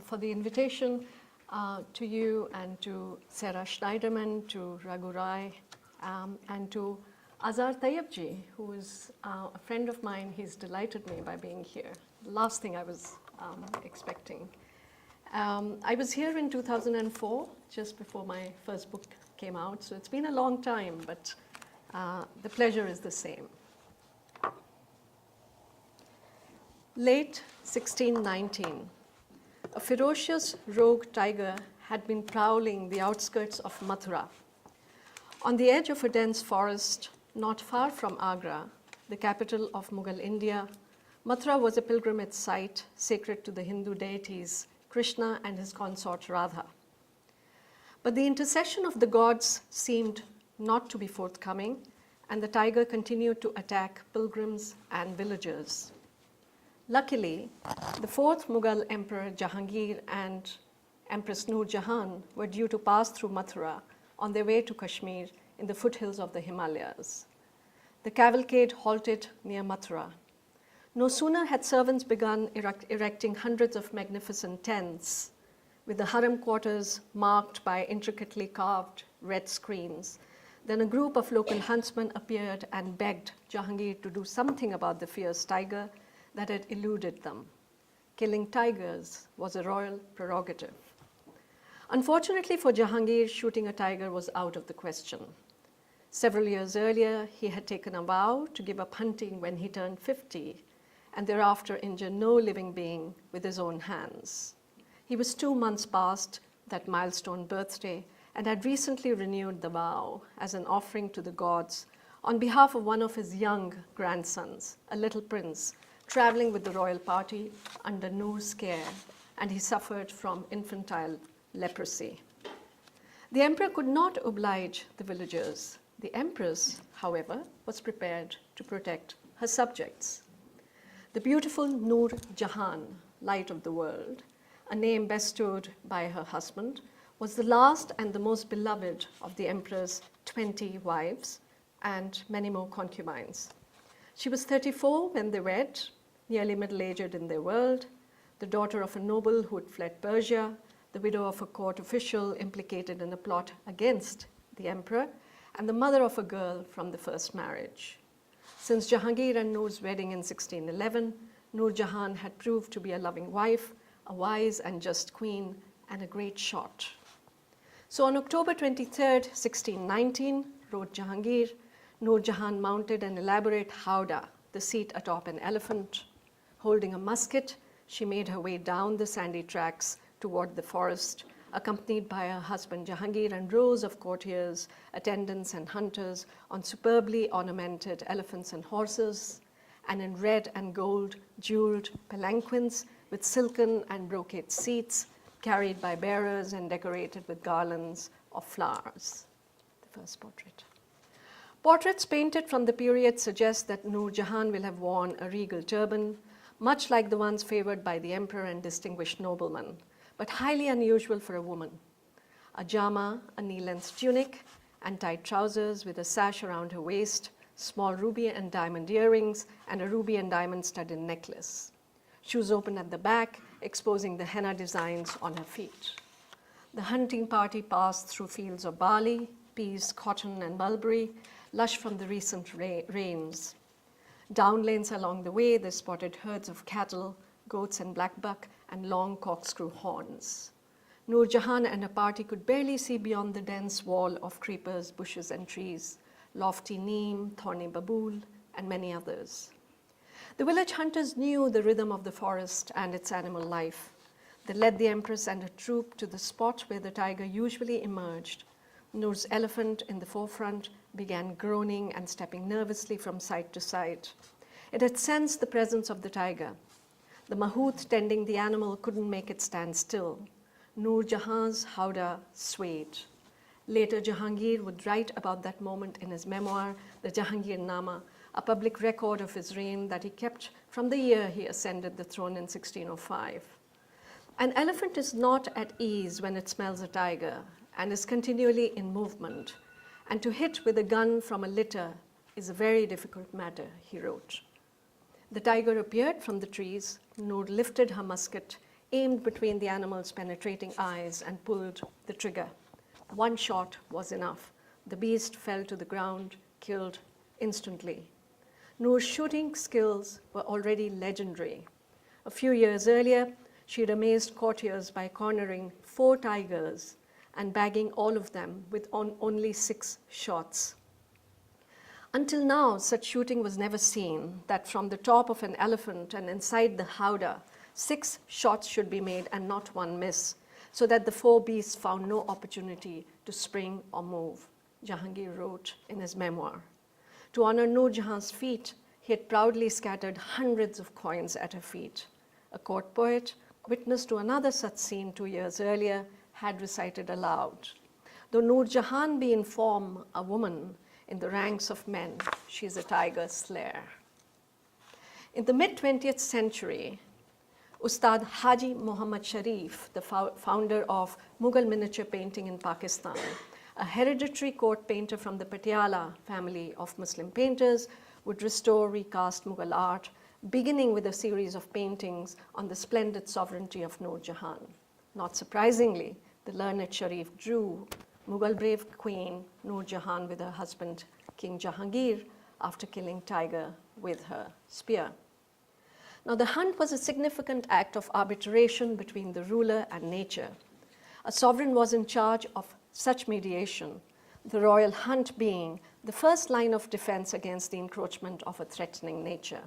for the invitation, to you and to Sarah Schneiderman, to Raghu Rai, and to Azhar Tayyibji, who is a friend of mine. He's delighted me by being here. The last thing I was expecting. I was here in 2004, just before my first book came out, so it's been a long time, but the pleasure is the same. Late 1619, a ferocious rogue tiger had been prowling the outskirts of Mathura. On the edge of a dense forest, not far from Agra, the capital of Mughal India, Mathura was a pilgrimage site sacred to the Hindu deities Krishna and his consort Radha. But the intercession of the gods seemed not to be forthcoming, and the tiger continued to attack pilgrims and villagers. Luckily, the fourth Mughal Emperor Jahangir and Empress Nur Jahan were due to pass through Mathura on their way to Kashmir in the foothills of the Himalayas. The cavalcade halted near Mathura. No sooner had servants begun erecting hundreds of magnificent tents, with the harem quarters marked by intricately carved red screens, than a group of local huntsmen appeared and begged Jahangir to do something about the fierce tiger that had eluded them. Killing tigers was a royal prerogative. Unfortunately for Jahangir, shooting a tiger was out of the question. Several years earlier, he had taken a vow to give up hunting when he turned 50, and thereafter injure no living being with his own hands. He was 2 months past that milestone birthday and had recently renewed the vow as an offering to the gods on behalf of one of his young grandsons, a little prince, traveling with the royal party under Nur's care, and he suffered from infantile leprosy. The emperor could not oblige the villagers. The empress, however, was prepared to protect her subjects. The beautiful Nur Jahan, light of the world, a name bestowed by her husband, was the last and the most beloved of the emperor's 20 wives and many more concubines. She was 34 when they wed, nearly middle-aged in their world, the daughter of a noble who had fled Persia, the widow of a court official implicated in a plot against the emperor, and the mother of a girl from the first marriage. Since Jahangir and Nur's wedding in 1611, Nur Jahan had proved to be a loving wife, a wise and just queen, and a great shot. So on October 23rd, 1619, wrote Jahangir, Nur Jahan mounted an elaborate howdah, the seat atop an elephant. Holding a musket, she made her way down the sandy tracks toward the forest, accompanied by her husband Jahangir and rows of courtiers, attendants and hunters on superbly ornamented elephants and horses, and in red and gold jeweled palanquins with silken and brocade seats carried by bearers and decorated with garlands of flowers. The first portrait. Portraits painted from the period suggest that Nur Jahan will have worn a regal turban, much like the ones favored by the emperor and distinguished noblemen, but highly unusual for a woman. A jama, a knee-length tunic, and tight trousers with a sash around her waist, small ruby and diamond earrings, and a ruby and diamond studded necklace. Shoes open at the back, exposing the henna designs on her feet. The hunting party passed through fields of barley, peas, cotton, and mulberry, lush from the recent rains. Down lanes along the way, they spotted herds of cattle, goats and blackbuck, and long corkscrew horns. Nur Jahan and her party could barely see beyond the dense wall of creepers, bushes, and trees, lofty neem, thorny babool, and many others. The village hunters knew the rhythm of the forest and its animal life. They led the empress and her troop to the spot where the tiger usually emerged. Nur's elephant in the forefront began groaning and stepping nervously from side to side. It had sensed the presence of the tiger. The mahout tending the animal couldn't make it stand still. Nur Jahan's howdah swayed. Later, Jahangir would write about that moment in his memoir, the Jahangirnama, a public record of his reign that he kept from the year he ascended the throne in 1605. An elephant is not at ease when it smells a tiger and is continually in movement, and to hit with a gun from a litter is a very difficult matter, he wrote. The tiger appeared from the trees. Nur lifted her musket, aimed between the animal's penetrating eyes and pulled the trigger. One shot was enough. The beast fell to the ground, killed instantly. Nur's shooting skills were already legendary. A few years earlier, she had amazed courtiers by cornering 4 tigers and bagging all of them with only 6 shots. Until now, such shooting was never seen, that from the top of an elephant and inside the howdah, 6 shots should be made and not one miss, so that the 4 beasts found no opportunity to spring or move, Jahangir wrote in his memoir. To honor Nur Jahan's feat, he had proudly scattered hundreds of coins at her feet. A court poet, witness to another such scene 2 years earlier, had recited aloud, "Though Nur Jahan be in form a woman, in the ranks of men, she is a tiger slayer." In the mid-20th century, Ustad Haji Muhammad Sharif, the founder of Mughal miniature painting in Pakistan, a hereditary court painter from the Patiala family of Muslim painters, would restore recast Mughal art, beginning with a series of paintings on the splendid sovereignty of Nur Jahan. Not surprisingly, the learned Sharif drew Mughal brave queen Nur Jahan with her husband King Jahangir after killing tiger with her spear. Now, the hunt was a significant act of arbitration between the ruler and nature. A sovereign was in charge of such mediation, the royal hunt being the first line of defense against the encroachment of a threatening nature.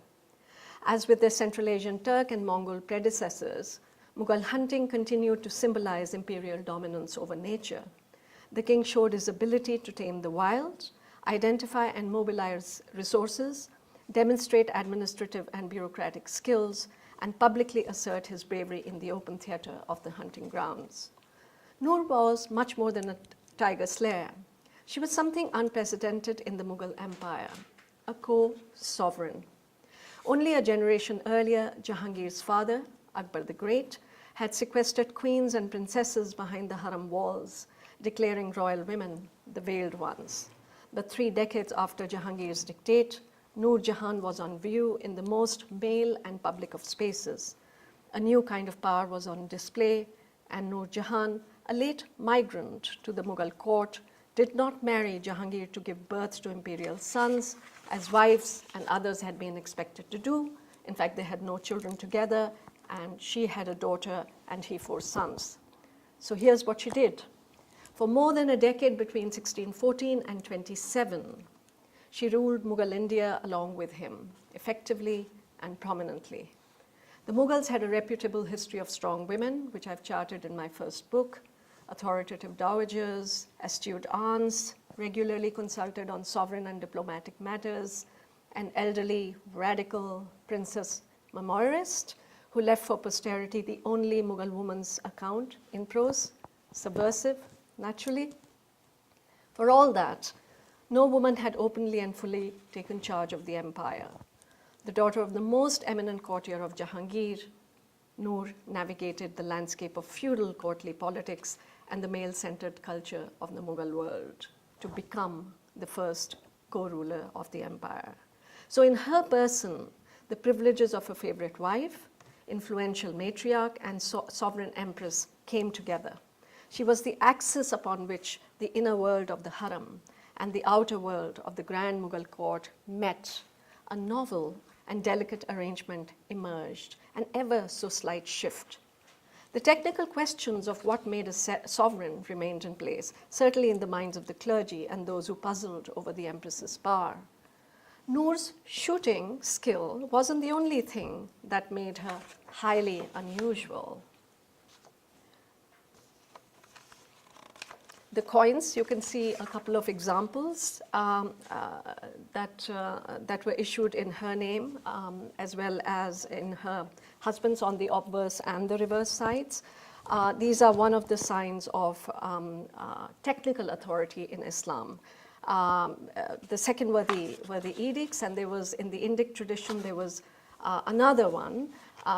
As with their Central Asian Turk and Mongol predecessors, Mughal hunting continued to symbolize imperial dominance over nature. The king showed his ability to tame the wild, identify and mobilize resources, demonstrate administrative and bureaucratic skills, and publicly assert his bravery in the open theater of the hunting grounds. Nur was much more than a tiger slayer. She was something unprecedented in the Mughal Empire, a co-sovereign. Only a generation earlier, Jahangir's father, Akbar the Great, had sequestered queens and princesses behind the harem walls, declaring royal women the veiled ones. But 3 decades after Jahangir's dictate, Nur Jahan was on view in the most male and public of spaces. A new kind of power was on display, and Nur Jahan, a late migrant to the Mughal court, did not marry Jahangir to give birth to imperial sons, as wives and others had been expected to do. In fact, they had no children together, and she had a daughter and he 4 sons. So here's what she did. For more than a decade between 1614 and 27, she ruled Mughal India along with him, effectively and prominently. The Mughals had a reputable history of strong women, which I've charted in my first book, authoritative dowagers, astute aunts, regularly consulted on sovereign and diplomatic matters, an elderly, radical princess memorialist who left for posterity the only Mughal woman's account in prose, subversive, naturally. For all that, no woman had openly and fully taken charge of the empire. The daughter of the most eminent courtier of Jahangir, Nur navigated the landscape of feudal courtly politics and the male-centered culture of the Mughal world to become the first co-ruler of the empire. So in her person, the privileges of a favorite wife, influential matriarch, and sovereign empress came together. She was the axis upon which the inner world of the harem and the outer world of the grand Mughal court met. A novel and delicate arrangement emerged, an ever so slight shift. The technical questions of what made a sovereign remained in place, certainly in the minds of the clergy and those who puzzled over the empress's power. Nur's shooting skill wasn't the only thing that made her highly unusual. The coins, you can see a couple of examples that were issued in her name, as well as in her husband's on the obverse and the reverse sides. These are one of the signs of technical authority in Islam. The second were the edicts, and there was, in the Indic tradition, there was another one,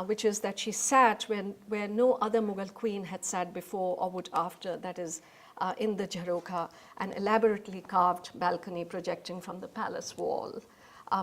which is that she sat where no other Mughal queen had sat before or would after, that is, in the Jharoka, an elaborately carved balcony projecting from the palace wall,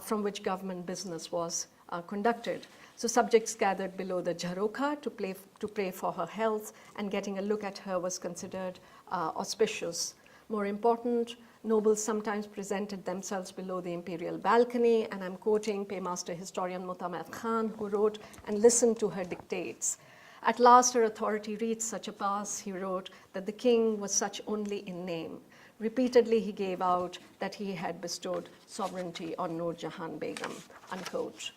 from which government business was conducted. So subjects gathered below the Jharokha to pray for her health, and getting a look at her was considered auspicious. More important, nobles sometimes presented themselves below the imperial balcony, and I'm quoting paymaster historian Mutamad Khan, who wrote, "And listened to her dictates. At last her authority reached such a pass," he wrote, "that the king was such only in name. Repeatedly he gave out that he had bestowed sovereignty on Nur Jahan Begum," unquote.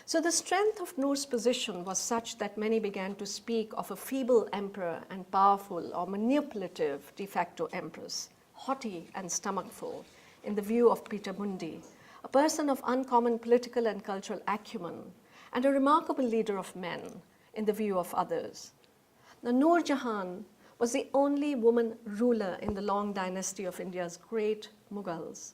So the strength of Nur's position was such that many began to speak of a feeble emperor and powerful or manipulative de facto empress, haughty and stomachful, in the view of Peter Mundi, a person of uncommon political and cultural acumen, and a remarkable leader of men, in the view of others. Now, Nur Jahan was the only woman ruler in the long dynasty of India's great Mughals.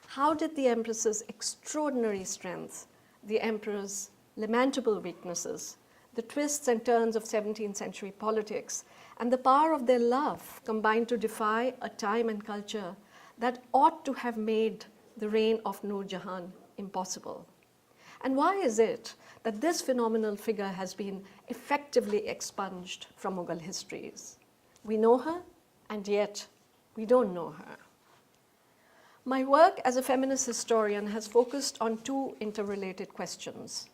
How did the empress's extraordinary strength, the emperor's lamentable weaknesses, the twists and turns of 17th century politics, and the power of their love combine to defy a time and culture that ought to have made the reign of Nur Jahan impossible? And why is it that this phenomenal figure has been effectively expunged from Mughal histories? We know her, and yet we don't know her. My work as a feminist historian has focused on two interrelated questions.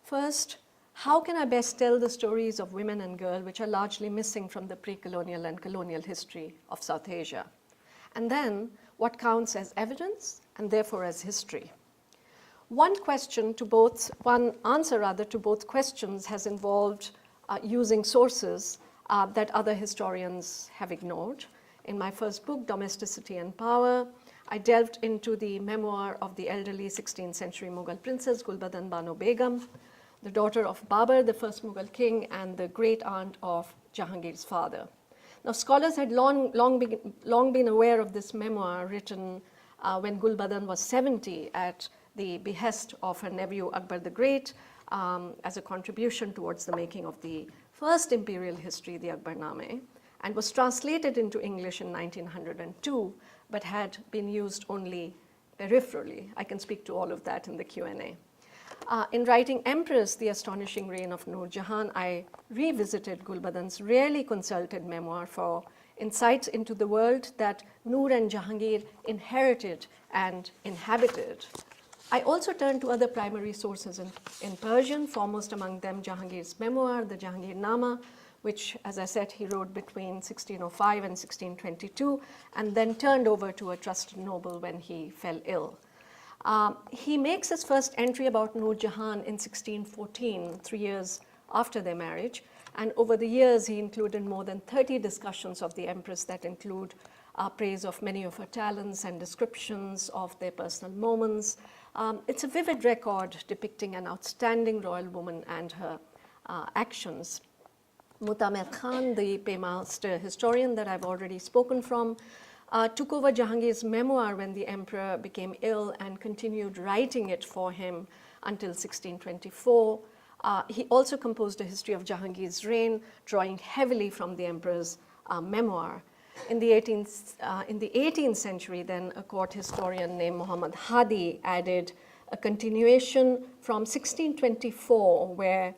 First, how can I best tell the stories of women and girls which are largely missing from the pre-colonial and colonial history of South Asia? And then, what counts as evidence and therefore as history? One answer to both questions has involved using sources that other historians have ignored. In my first book, Domesticity and Power, I delved into the memoir of the elderly 16th century Mughal princess Gulbadan Banu Begum, the daughter of Babur, the first Mughal king, and the great aunt of Jahangir's father. Now, scholars had long been aware of this memoir written when Gulbadan was 70 at the behest of her nephew Akbar the Great as a contribution towards the making of the first imperial history, the Akbarname, and was translated into English in 1902, but had been used only peripherally. I can speak to all of that in the Q&A. In writing Empress, The Astonishing Reign of Nur Jahan, I revisited Gulbadan's rarely consulted memoir for insights into the world that Nur and Jahangir inherited and inhabited. I also turned to other primary sources in Persian, foremost among them Jahangir's memoir, the Jahangirnama, which, as I said, he wrote between 1605 and 1622, and then turned over to a trusted noble when he fell ill. He makes his first entry about Nur Jahan in 1614, 3 years after their marriage, and over the years he included more than 30 discussions of the Empress that include praise of many of her talents and descriptions of their personal moments. It's a vivid record depicting an outstanding royal woman and her actions. Mutamad Khan, the paymaster historian that I've already spoken from, took over Jahangir's memoir when the emperor became ill and continued writing it for him until 1624. He also composed a history of Jahangir's reign, drawing heavily from the emperor's memoir. In the 18th century, then, a court historian named Muhammad Hadi added a continuation from 1624, where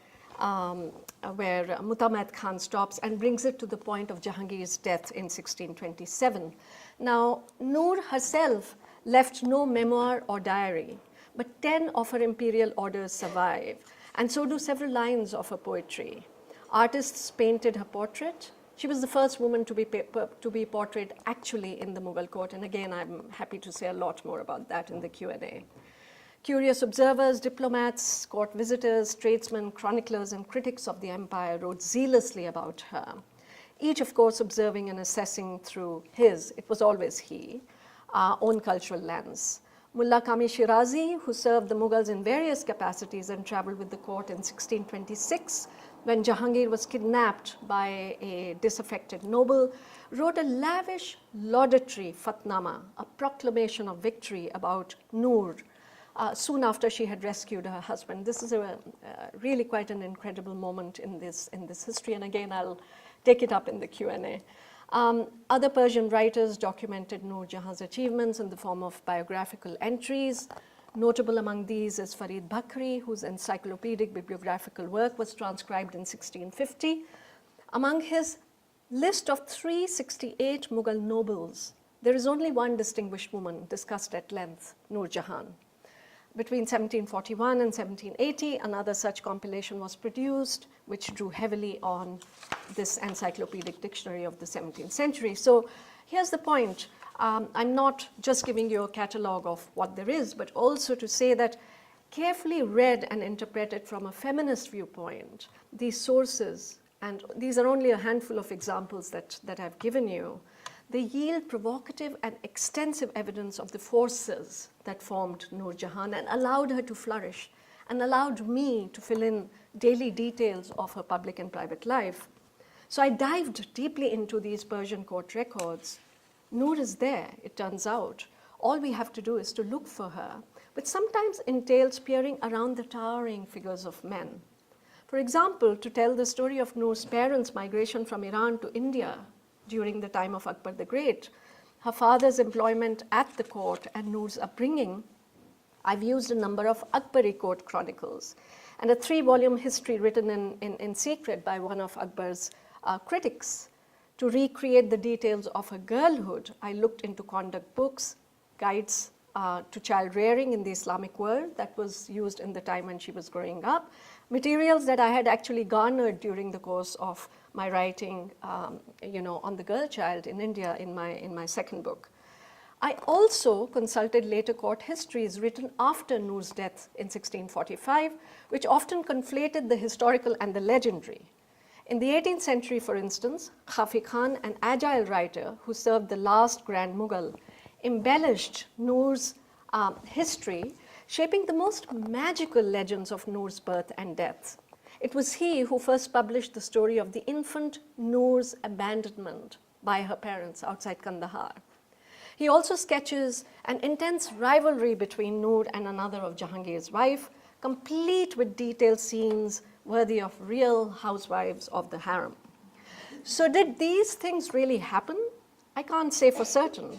Mutamad Khan stops and brings it to the point of Jahangir's death in 1627. Now, Nur herself left no memoir or diary, but 10 of her imperial orders survive, and so do several lines of her poetry. Artists painted her portrait. She was the first woman to be portrayed actually in the Mughal court, and again, I'm happy to say a lot more about that in the Q&A. Curious observers, diplomats, court visitors, tradesmen, chroniclers, and critics of the empire wrote zealously about her, each, of course, observing and assessing through it was always he, own cultural lens. Mullah Kami Shirazi, who served the Mughals in various capacities and traveled with the court in 1626, when Jahangir was kidnapped by a disaffected noble, wrote a lavish laudatory fatnama, a proclamation of victory about Nur, soon after she had rescued her husband. This is really quite an incredible moment in this history, and again, I'll take it up in the Q&A. Other Persian writers documented Nur Jahan's achievements in the form of biographical entries. Notable among these is Farid Bakri, whose encyclopedic bibliographical work was transcribed in 1650. Among his list of 368 Mughal nobles, there is only one distinguished woman discussed at length, Nur Jahan. Between 1741 and 1780, another such compilation was produced, which drew heavily on this encyclopedic dictionary of the 17th century. So here's the point. I'm not just giving you a catalog of what there is, but also to say that carefully read and interpreted from a feminist viewpoint, these sources, and these are only a handful of examples that I've given you, they yield provocative and extensive evidence of the forces that formed Nur Jahan and allowed her to flourish and allowed me to fill in daily details of her public and private life. So I dived deeply into these Persian court records. Nur is there, it turns out. All we have to do is to look for her, which sometimes entails peering around the towering figures of men. For example, to tell the story of Nur's parents' migration from Iran to India during the time of Akbar the Great, her father's employment at the court, and Nur's upbringing, I've used a number of Akbari court chronicles and a 3-volume history written in secret by one of Akbar's critics. To recreate the details of her girlhood, I looked into conduct books, guides to child rearing in the Islamic world that was used in the time when she was growing up, materials that I had actually garnered during the course of my writing on the girl child in India in my second book. I also consulted later court histories written after Nur's death in 1645, which often conflated the historical and the legendary. In the 18th century, for instance, Khafi Khan, an agile writer who served the last Grand Mughal, embellished Nur's history, shaping the most magical legends of Nur's birth and death. It was he who first published the story of the infant Nur's abandonment by her parents outside Kandahar. He also sketches an intense rivalry between Nur and another of Jahangir's wife, complete with detailed scenes worthy of real housewives of the harem. So did these things really happen? I can't say for certain.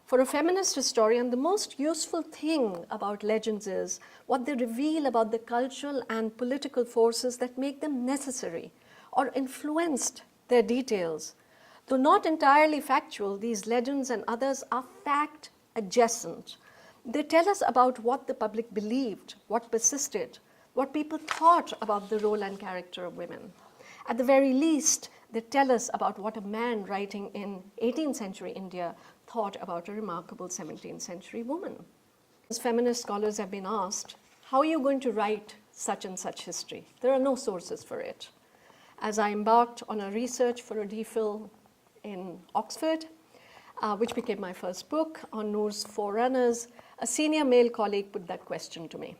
For a feminist historian, the most useful thing about legends is what they reveal about the cultural and political forces that make them necessary or influenced their details. Though not entirely factual, these legends and others are fact adjacent. They tell us about what the public believed, what persisted, what people thought about the role and character of women. At the very least, they tell us about what a man writing in 18th century India thought about a remarkable 17th century woman. As feminist scholars have been asked, how are you going to write such and such history? There are no sources for it. As I embarked on a research for a D.Phil in Oxford, which became my first book on Nur's forerunners, a senior male colleague put that question to me.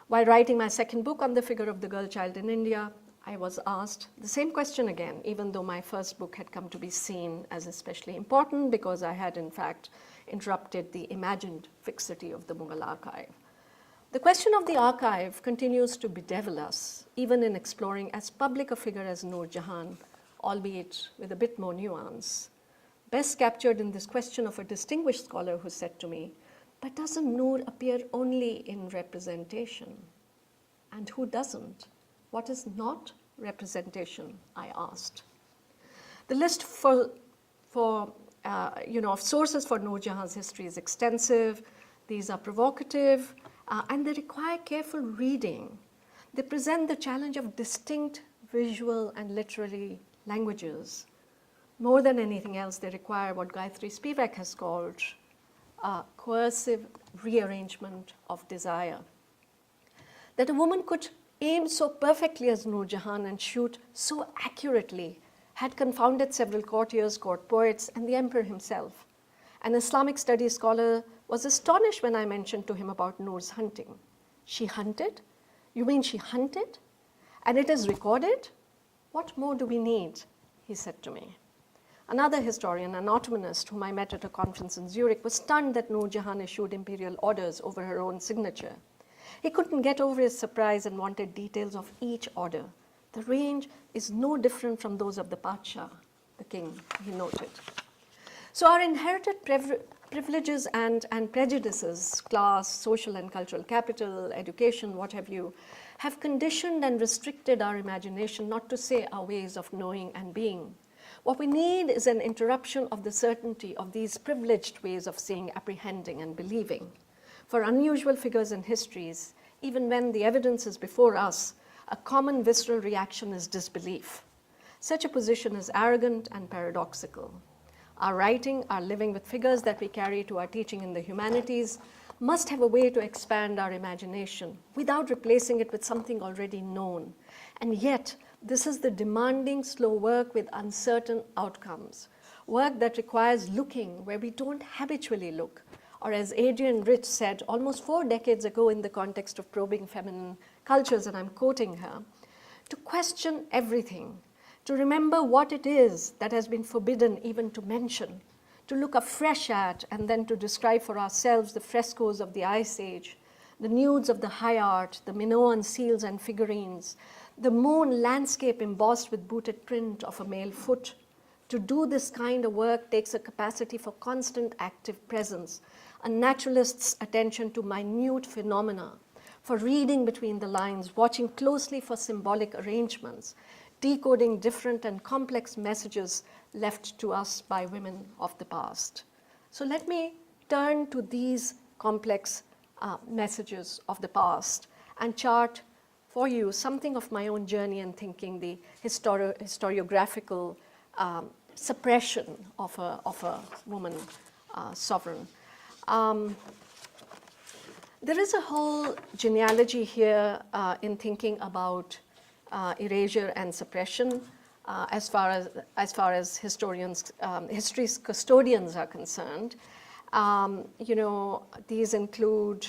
While writing my second book on the figure of the girl child in India, I was asked the same question again, even though my first book had come to be seen as especially important because I had in fact interrupted the imagined fixity of the Mughal archive. The question of the archive continues to bedevil us, even in exploring as public a figure as Nur Jahan, albeit with a bit more nuance. Best captured in this question of a distinguished scholar who said to me, but doesn't Nur appear only in representation? And who doesn't? What is not representation? I asked. The list of sources for Nur Jahan's history is extensive. These are provocative and they require careful reading. They present the challenge of distinct visual and literary languages. More than anything else, they require what Gayatri Spivak has called a coercive rearrangement of desire. That a woman could aim so perfectly as Nur Jahan and shoot so accurately had confounded several courtiers, court poets, and the emperor himself. An Islamic studies scholar was astonished when I mentioned to him about Nur's hunting. She hunted? You mean she hunted? And it is recorded? What more do we need? He said to me. Another historian, an Ottomanist, whom I met at a conference in Zurich, was stunned that Nur Jahan issued imperial orders over her own signature. He couldn't get over his surprise and wanted details of each order. The range is no different from those of the Pacha, the king, he noted. So our inherited privileges and prejudices, class, social and cultural capital, education, what have you, have conditioned and restricted our imagination, not to say our ways of knowing and being. What we need is an interruption of the certainty of these privileged ways of seeing, apprehending, and believing. For unusual figures and histories, even when the evidence is before us, a common visceral reaction is disbelief. Such a position is arrogant and paradoxical. Our writing, our living with figures that we carry to our teaching in the humanities must have a way to expand our imagination without replacing it with something already known. And yet, this is the demanding, slow work with uncertain outcomes, work that requires looking where we don't habitually look, or as Adrienne Rich said almost 4 decades ago in the context of probing feminine cultures, and I'm quoting her, to question everything, to remember what it is that has been forbidden even to mention, to look afresh at and then to describe for ourselves the frescoes of the Ice Age, the nudes of the high art, the Minoan seals and figurines, the moon landscape embossed with booted print of a male foot. To do this kind of work takes a capacity for constant active presence, a naturalist's attention to minute phenomena, for reading between the lines, watching closely for symbolic arrangements, decoding different and complex messages left to us by women of the past. So let me turn to these complex messages of the past and chart for you something of my own journey in thinking the historiographical suppression of a woman sovereign. There is a whole genealogy here in thinking about erasure and suppression as far as historians, history's custodians are concerned. These include,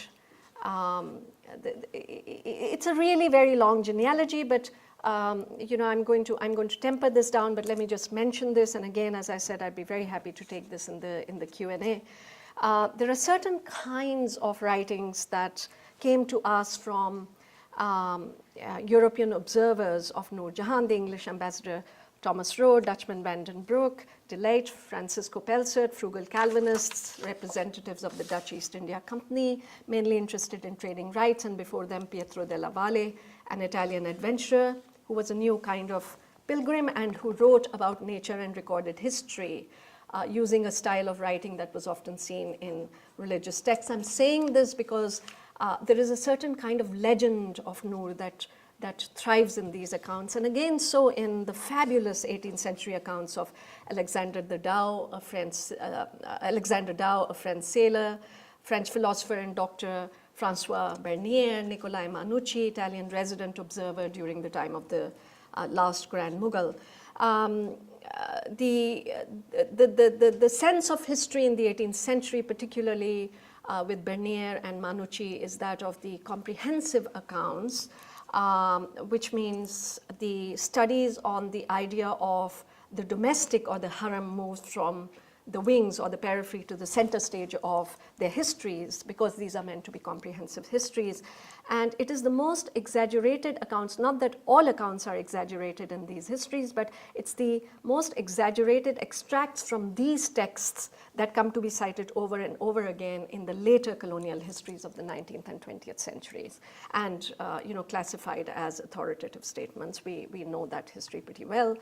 it's a really very long genealogy, but I'm going to temper this down, but let me just mention this. And again, as I said, I'd be very happy to take this in the Q&A. There are certain kinds of writings that came to us from European observers of Nur Jahan, the English ambassador Thomas Roe, Dutchman Van den Broek, De Leijt, Francisco Pelzert, frugal Calvinists, representatives of the Dutch East India Company, mainly interested in trading rights, and before them Pietro della Valle, an Italian adventurer who was a new kind of pilgrim and who wrote about nature and recorded history using a style of writing that was often seen in religious texts. I'm saying this because there is a certain kind of legend of Nur that thrives in these accounts, and again so in the fabulous 18th century accounts of Alexander Dow, a French sailor, French philosopher and doctor Francois Bernier, Nicolai Manucci, Italian resident observer during the time of the last Grand Mughal. The sense of history in the 18th century, particularly with Bernier and Manucci, is that of the comprehensive accounts, which means the studies on the idea of the domestic or the harem moved from the wings or the periphery to the center stage of their histories, because these are meant to be comprehensive histories. And it is the most exaggerated accounts, not that all accounts are exaggerated in these histories, but it's the most exaggerated extracts from these texts that come to be cited over and over again in the later colonial histories of the 19th and 20th centuries, and classified as authoritative statements. We know that history pretty well.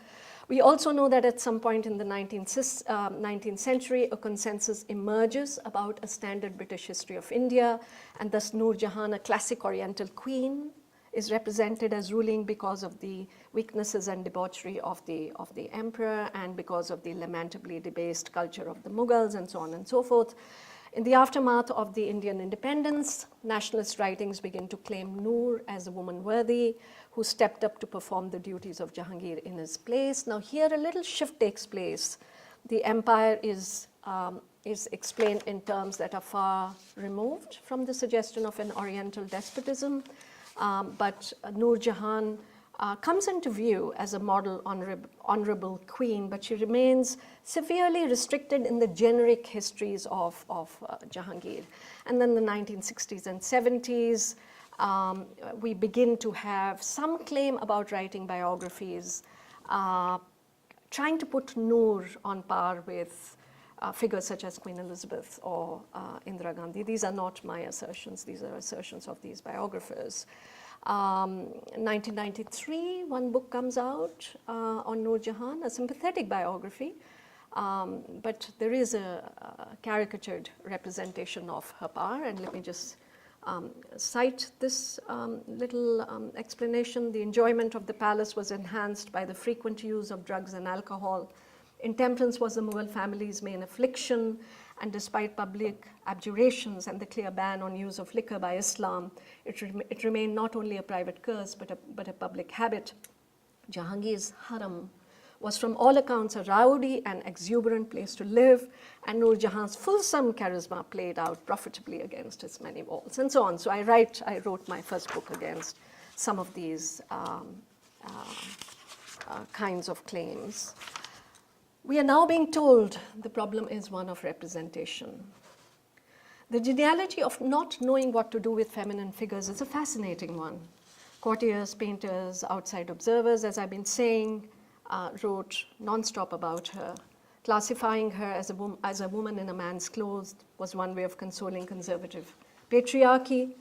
We also know that at some point in the 19th century, a consensus emerges about a standard British history of India, and thus Nur Jahan, a classic Oriental queen, is represented as ruling because of the weaknesses and debauchery of the emperor and because of the lamentably debased culture of the Mughals and so on and so forth. In the aftermath of the Indian independence, nationalist writings begin to claim Nur as a woman worthy who stepped up to perform the duties of Jahangir in his place. Now here a little shift takes place. The empire is explained in terms that are far removed from the suggestion of an Oriental despotism, but Nur Jahan comes into view as a model honorable queen, but she remains severely restricted in the generic histories of Jahangir. And then the 1960s and 70s, we begin to have some claim about writing biographies, trying to put Nur on par with figures such as Queen Elizabeth or Indira Gandhi. These are not my assertions, these are assertions of these biographers. 1993, one book comes out on Nur Jahan, a sympathetic biography, but there is a caricatured representation of her power, and let me just cite this little explanation. The enjoyment of the palace was enhanced by the frequent use of drugs and alcohol. Intemperance was the Mughal family's main affliction, and despite public abjurations and the clear ban on use of liquor by Islam, it remained not only a private curse but a public habit. Jahangir's harem was from all accounts a rowdy and exuberant place to live, and Nur Jahan's fulsome charisma played out profitably against its many walls, and so on. So I wrote my first book against some of these kinds of claims. We are now being told the problem is one of representation. The genealogy of not knowing what to do with feminine figures is a fascinating one. Courtiers, painters, outside observers, as I've been saying, wrote non-stop about her. Classifying her as a woman in a man's clothes was one way of consoling conservative patriarchy.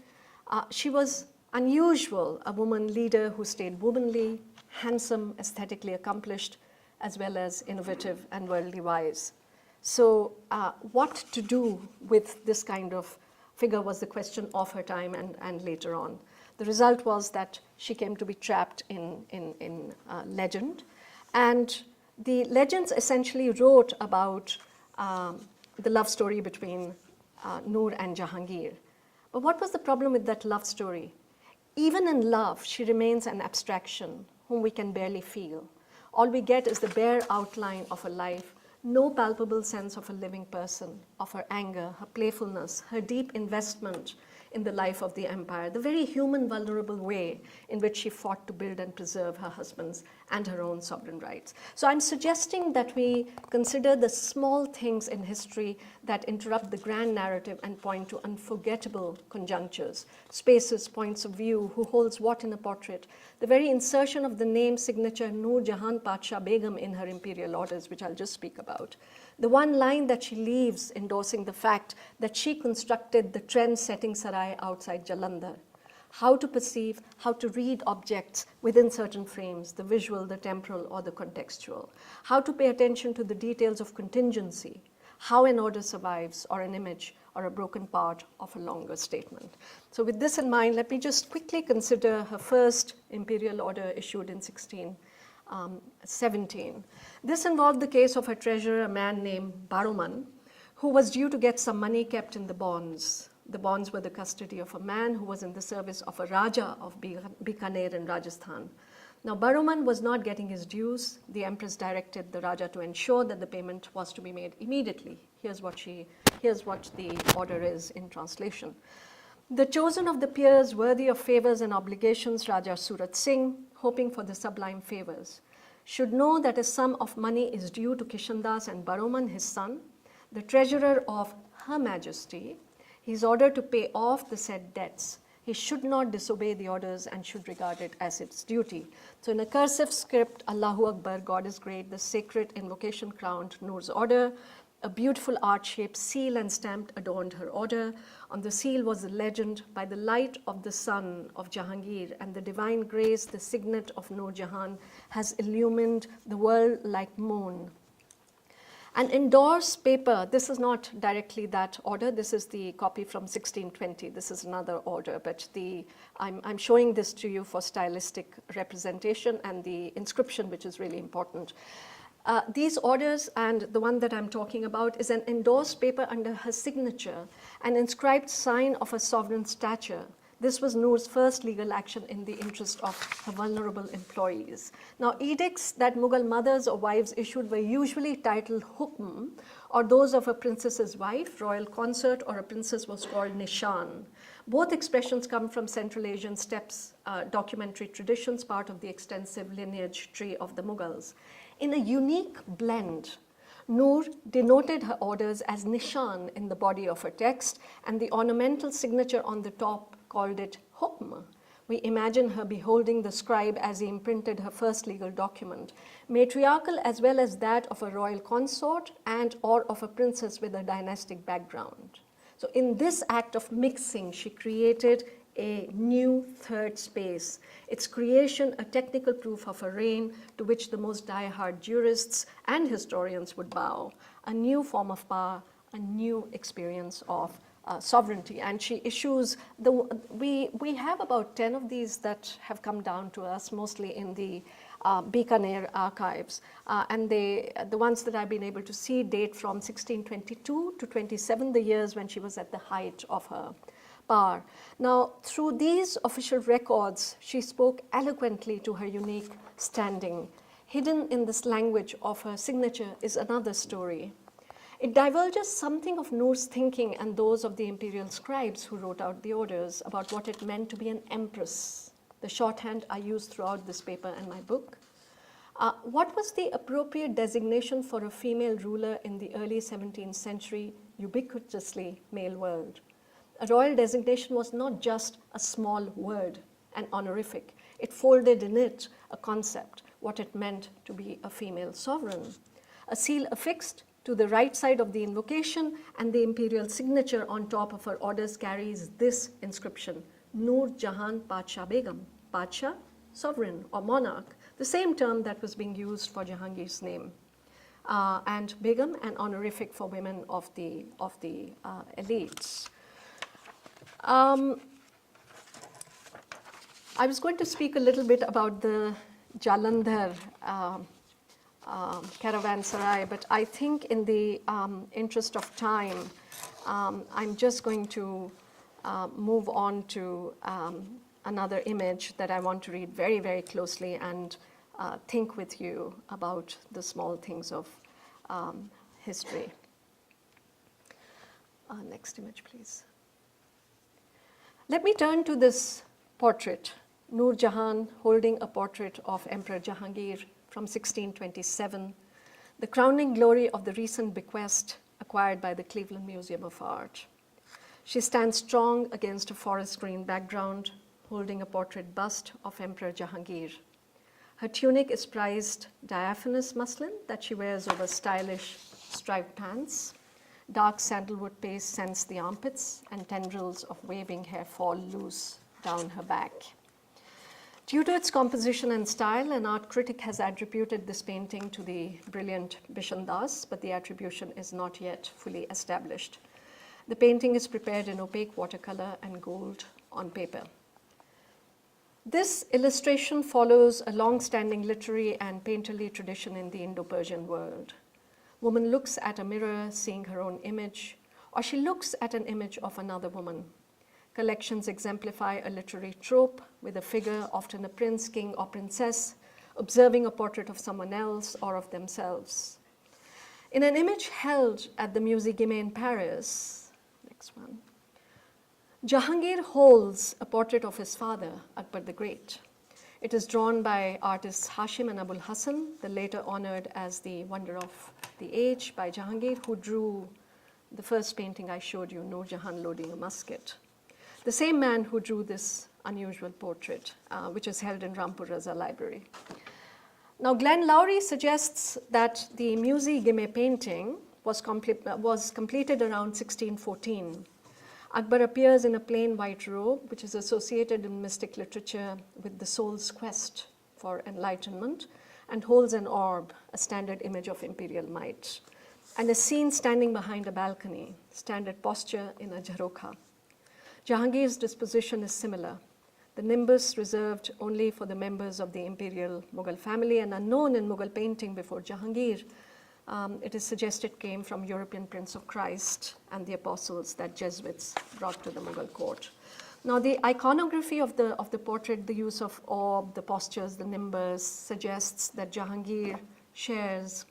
She was unusual, a woman leader who stayed womanly, handsome, aesthetically accomplished, as well as innovative and worldly wise. So what to do with this kind of figure was the question of her time and later on. The result was that she came to be trapped in legend. And the legends essentially wrote about the love story between Nur and Jahangir. But what was the problem with that love story? Even in love, she remains an abstraction whom we can barely feel. All we get is the bare outline of a life, no palpable sense of a living person, of her anger, her playfulness, her deep investment in the life of the empire, the very human, vulnerable way in which she fought to build and preserve her husband's and her own sovereign rights. So I'm suggesting that we consider the small things in history that interrupt the grand narrative and point to unforgettable conjunctures, spaces, points of view, who holds what in a portrait. The very insertion of the name signature Nur Jahan Pacha Begum in her imperial orders, which I'll just speak about. The one line that she leaves endorsing the fact that she constructed the trend-setting sarai outside Jalandhar. How to perceive, how to read objects within certain frames, the visual, the temporal, or the contextual. How to pay attention to the details of contingency, how an order survives, or an image, or a broken part of a longer statement. So with this in mind, let me just quickly consider her first imperial order issued in 1617. This involved the case of her treasurer, a man named Baruman, who was due to get some money kept in the bonds. The bonds were the custody of a man who was in the service of a Raja of Bikaner in Rajasthan. Now, Baruman was not getting his dues. The Empress directed the Raja to ensure that the payment was to be made immediately. Here's what the order is in translation. The chosen of the peers worthy of favors and obligations, Raja Surat Singh, hoping for the sublime favors, should know that a sum of money is due to Kishandas and Baruman, his son, the treasurer of Her Majesty. He is ordered to pay off the said debts. He should not disobey the orders and should regard it as its duty. So in a cursive script, Allahu Akbar, God is great, the sacred invocation crowned Nur's order. A beautiful art-shaped seal and stamped adorned her order. On the seal was the legend, by the light of the sun of Jahangir and the divine grace, the signet of Nur Jahan has illumined the world like moon. An endorsed paper, this is not directly that order, this is the copy from 1620, this is another order, but I'm showing this to you for stylistic representation and the inscription, which is really important. These orders and the one that I'm talking about is an endorsed paper under her signature, an inscribed sign of a sovereign stature. This was Nur's first legal action in the interest of her vulnerable employees. Now, edicts that Mughal mothers or wives issued were usually titled hukm, or those of a princess's wife, royal consort, or a princess was called nishan. Both expressions come from Central Asian steppes documentary traditions, part of the extensive lineage tree of the Mughals. In a unique blend, Nur denoted her orders as nishan in the body of her text, and the ornamental signature on the top called it hukm, We imagine her beholding the scribe as he imprinted her first legal document, matriarchal as well as that of a royal consort and or of a princess with a dynastic background. So in this act of mixing, she created a new third space. Its creation, a technical proof of a reign to which the most diehard jurists and historians would bow, a new form of power, a new experience of sovereignty. And she issues, we have about 10 of these that have come down to us, mostly in the Bikaner archives. And the ones that I've been able to see date from 1622 to 27, the years when she was at the height of her power. Now, through these official records, she spoke eloquently to her unique standing. Hidden in this language of her signature is another story. It diverges something of Nur's thinking and those of the imperial scribes who wrote out the orders about what it meant to be an empress, the shorthand I use throughout this paper and my book. What was the appropriate designation for a female ruler in the early 17th century, ubiquitously male world? A royal designation was not just a small word, an honorific. It folded in it a concept, what it meant to be a female sovereign. A seal affixed to the right side of the invocation, and the imperial signature on top of her orders carries this inscription: Nur Jahan Padshah Begum. Padshah, sovereign or monarch, the same term that was being used for Jahangir's name. And Begum, an honorific for women of the elites. I was going to speak a little bit about the Jalandhar caravanserai, but I think in the interest of time, I'm just going to move on to another image that I want to read very, very closely and think with you about the small things of history. Next image, please. Let me turn to this portrait, Nur Jahan holding a portrait of Emperor Jahangir from 1627, the crowning glory of the recent bequest acquired by the Cleveland Museum of Art. She stands strong against a forest green background, holding a portrait bust of Emperor Jahangir. Her tunic is prized diaphanous muslin that she wears over stylish striped pants. Dark sandalwood paste scents the armpits, and tendrils of waving hair fall loose down her back. Due to its composition and style, an art critic has attributed this painting to the brilliant Bishan Das, but the attribution is not yet fully established. The painting is prepared in opaque watercolor and gold on paper. This illustration follows a long-standing literary and painterly tradition in the Indo-Persian world. Woman looks at a mirror, seeing her own image, or she looks at an image of another woman. Collections exemplify a literary trope with a figure, often a prince, king, or princess, observing a portrait of someone else or of themselves. In an image held at the Musée Guimet in Paris, next one, Jahangir holds a portrait of his father, Akbar the Great. It is drawn by artists Hashim and Abul Hassan, the later honored as the Wonder of the Age by Jahangir, who drew the first painting I showed you, Nur Jahan loading a musket. The same man who drew this unusual portrait, which is held in Rampur Raza Library. Now, Glenn Lowry suggests that the Musée Guimet painting was completed around 1614. Akbar appears in a plain white robe, which is associated in mystic literature with the soul's quest for enlightenment, and holds an orb, a standard image of imperial might, and is seen standing behind a balcony, standard posture in a jharokha. Jahangir's disposition is similar. The nimbus reserved only for the members of the imperial Mughal family and unknown in Mughal painting before Jahangir, it is suggested came from European Prince of Christ and the apostles that Jesuits brought to the Mughal court. Now, the iconography of the portrait, the use of orb, the postures, the nimbus, suggests that Jahangir shares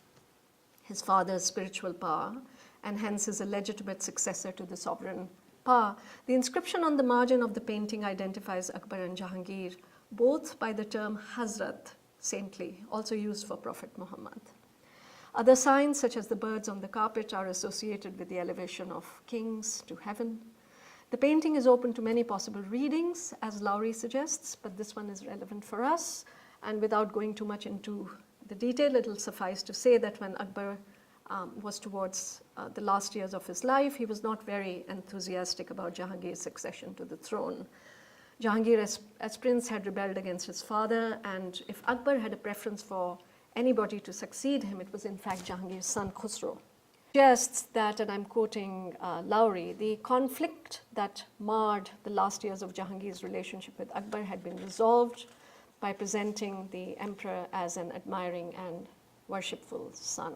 his father's spiritual power and hence is a legitimate successor to the sovereign power. The inscription on the margin of the painting identifies Akbar and Jahangir both by the term Hazrat, saintly, also used for Prophet Muhammad. Other signs, such as the birds on the carpet, are associated with the elevation of kings to heaven. The painting is open to many possible readings, as Lowry suggests, but this one is relevant for us. And without going too much into the detail, it will suffice to say that when Akbar was towards the last years of his life, he was not very enthusiastic about Jahangir's succession to the throne. Jahangir, as prince, had rebelled against his father, and if Akbar had a preference for anybody to succeed him, it was in fact Jahangir's son Khusro. Suggests that, and I'm quoting Lowry, the conflict that marred the last years of Jahangir's relationship with Akbar had been resolved by presenting the emperor as an admiring and worshipful son.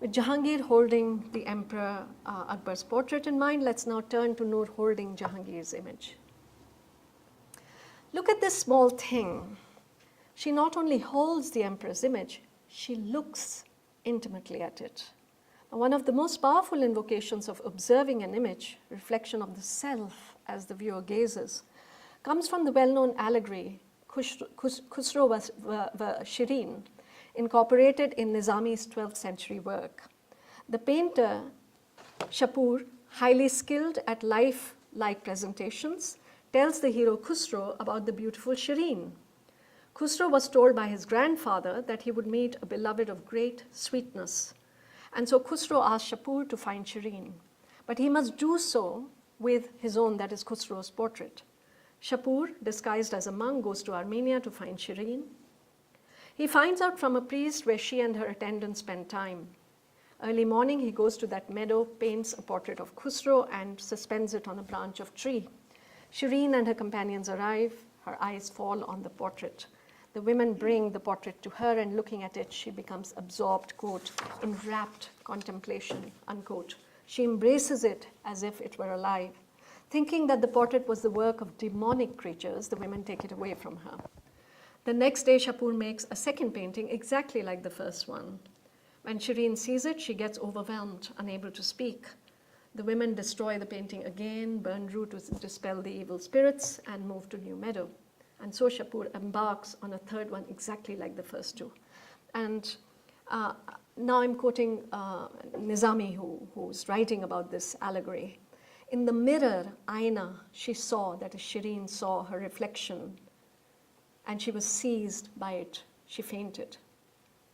With Jahangir holding the emperor Akbar's portrait in mind, let's now turn to Nur holding Jahangir's image. Look at this small thing. She not only holds the emperor's image, she looks intimately at it. One of the most powerful invocations of observing an image, reflection of the self as the viewer gazes, comes from the well-known allegory Khusro wa Shirin, incorporated in Nizami's 12th century work. The painter, Shapur, highly skilled at life-like presentations, tells the hero Khusro about the beautiful Shirin. Khusro was told by his grandfather that he would meet a beloved of great sweetness. And so Khusro asked Shapur to find Shirin, but he must do so with his own, that is Khusro's portrait. Shapur, disguised as a monk, goes to Armenia to find Shirin. He finds out from a priest where she and her attendants spend time. Early morning, he goes to that meadow, paints a portrait of Khusro, and suspends it on a branch of tree. Shirin and her companions arrive. Her eyes fall on the portrait. The women bring the portrait to her, and looking at it, she becomes absorbed, quote, in rapt contemplation, unquote. She embraces it as if it were alive. Thinking that the portrait was the work of demonic creatures, the women take it away from her. The next day, Shapur makes a second painting exactly like the first one. When Shirin sees it, she gets overwhelmed, unable to speak. The women destroy the painting again, burn root to dispel the evil spirits, and move to New Meadow. And so Shapur embarks on a third one exactly like the first two. And now I'm quoting Nizami, who's writing about this allegory. In the mirror, Aina, she saw, that is Shirin saw her reflection, and she was seized by it. She fainted,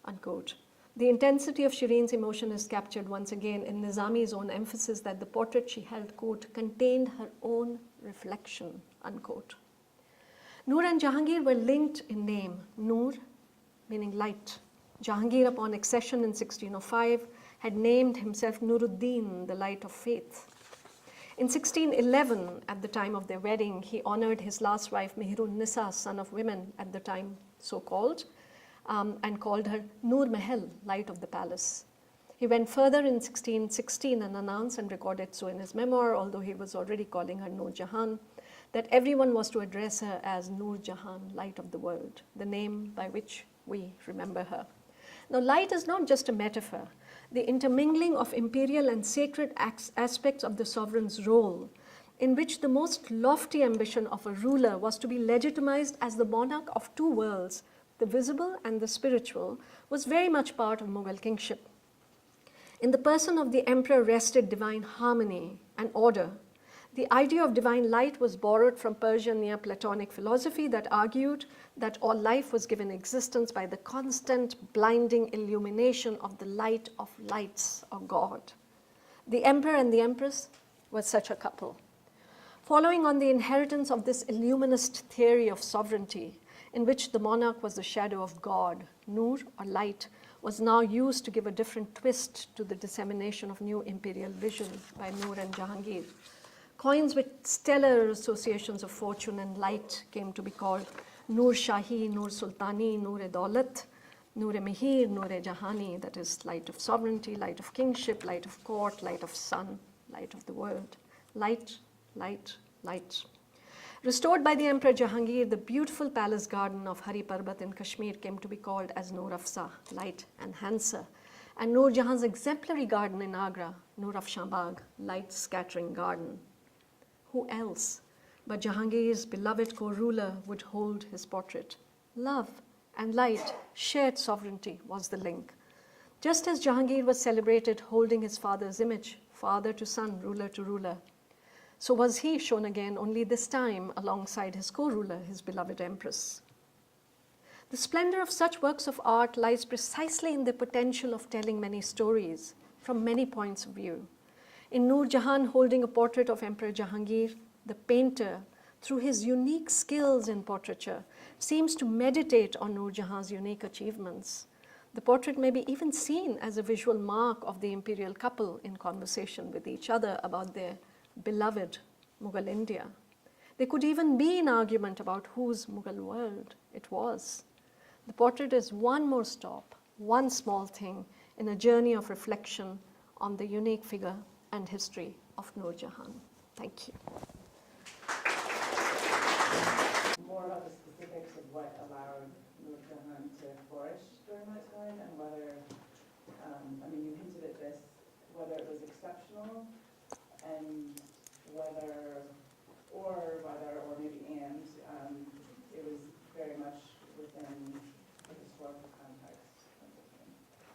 unquote. The intensity of Shirin's emotion is captured once again in Nizami's own emphasis that the portrait she held, quote, contained her own reflection, unquote. Nur and Jahangir were linked in name. Nur, meaning light. Jahangir, upon accession in 1605, had named himself Nuruddin, the light of faith. In 1611, at the time of their wedding, he honored his last wife, Mihirun Nisa, son of women at the time so called, and called her Nur Mahal, light of the palace. He went further in 1616 and announced and recorded so in his memoir, although he was already calling her Nur Jahan, that everyone was to address her as Nur Jahan, light of the world, the name by which we remember her. Now, light is not just a metaphor. The intermingling of imperial and sacred aspects of the sovereign's role, in which the most lofty ambition of a ruler was to be legitimized as the monarch of two worlds, the visible and the spiritual, was very much part of Mughal kingship. In the person of the emperor rested divine harmony and order. The idea of divine light was borrowed from Persian Neoplatonic philosophy that argued that all life was given existence by the constant blinding illumination of the light of lights, or God. The emperor and the empress were such a couple. Following on the inheritance of this illuminist theory of sovereignty, in which the monarch was the shadow of God, Nur, or light, was now used to give a different twist to the dissemination of new imperial vision by Nur and Jahangir. Coins with stellar associations of fortune and light came to be called Nur Shahi, Nur Sultani, Nur Daulat, Nur Mihir, Nur Jahani, that is light of sovereignty, light of kingship, light of court, light of sun, light of the world. Light, light, light. Restored by the Emperor Jahangir, the beautiful palace garden of Hari Parbat in Kashmir came to be called as Nur Afsa, light enhancer. And Nur Jahan's exemplary garden in Agra, Nur Afshabag, light scattering garden. Who else but Jahangir's beloved co-ruler would hold his portrait? Love and light, shared sovereignty was the link. Just as Jahangir was celebrated holding his father's image, father to son, ruler to ruler, So was he shown again, only this time alongside his co-ruler, his beloved Empress. The splendor of such works of art lies precisely in the potential of telling many stories from many points of view. In Nur Jahan holding a portrait of Emperor Jahangir, the painter, through his unique skills in portraiture, seems to meditate on Nur Jahan's unique achievements. The portrait may be even seen as a visual mark of the imperial couple in conversation with each other about their beloved Mughal India. There could even be an argument about whose Mughal world it was. The portrait is one more stop, one small thing in a journey of reflection on the unique figure and history of Nur Jahan. Thank you. More about the specifics of what allowed Nur Jahan to flourish during that time, and whether, I mean, you hinted at this, whether it was exceptional, and whether, or maybe it was very much within the historical context.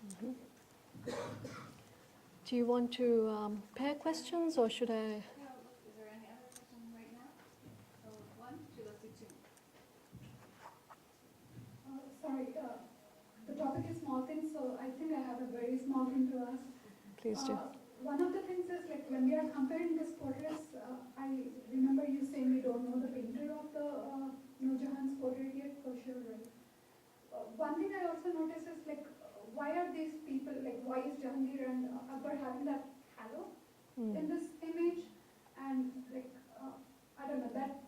Mm-hmm. Do you want to pair questions, or should I? Is there any other question right now? So 1, 2, let's do 2. Sorry, the topic is small things, so I think I have a very small thing to ask. Please do. One of the things is, like, when we are comparing these portraits, I remember you saying we don't know the painter of the Nur Jahan's portrait yet, for sure, right? One thing I also noticed is, like, why are these people, like, why is Jahangir and Akbar having that halo in this image? And, like, I don't know, that,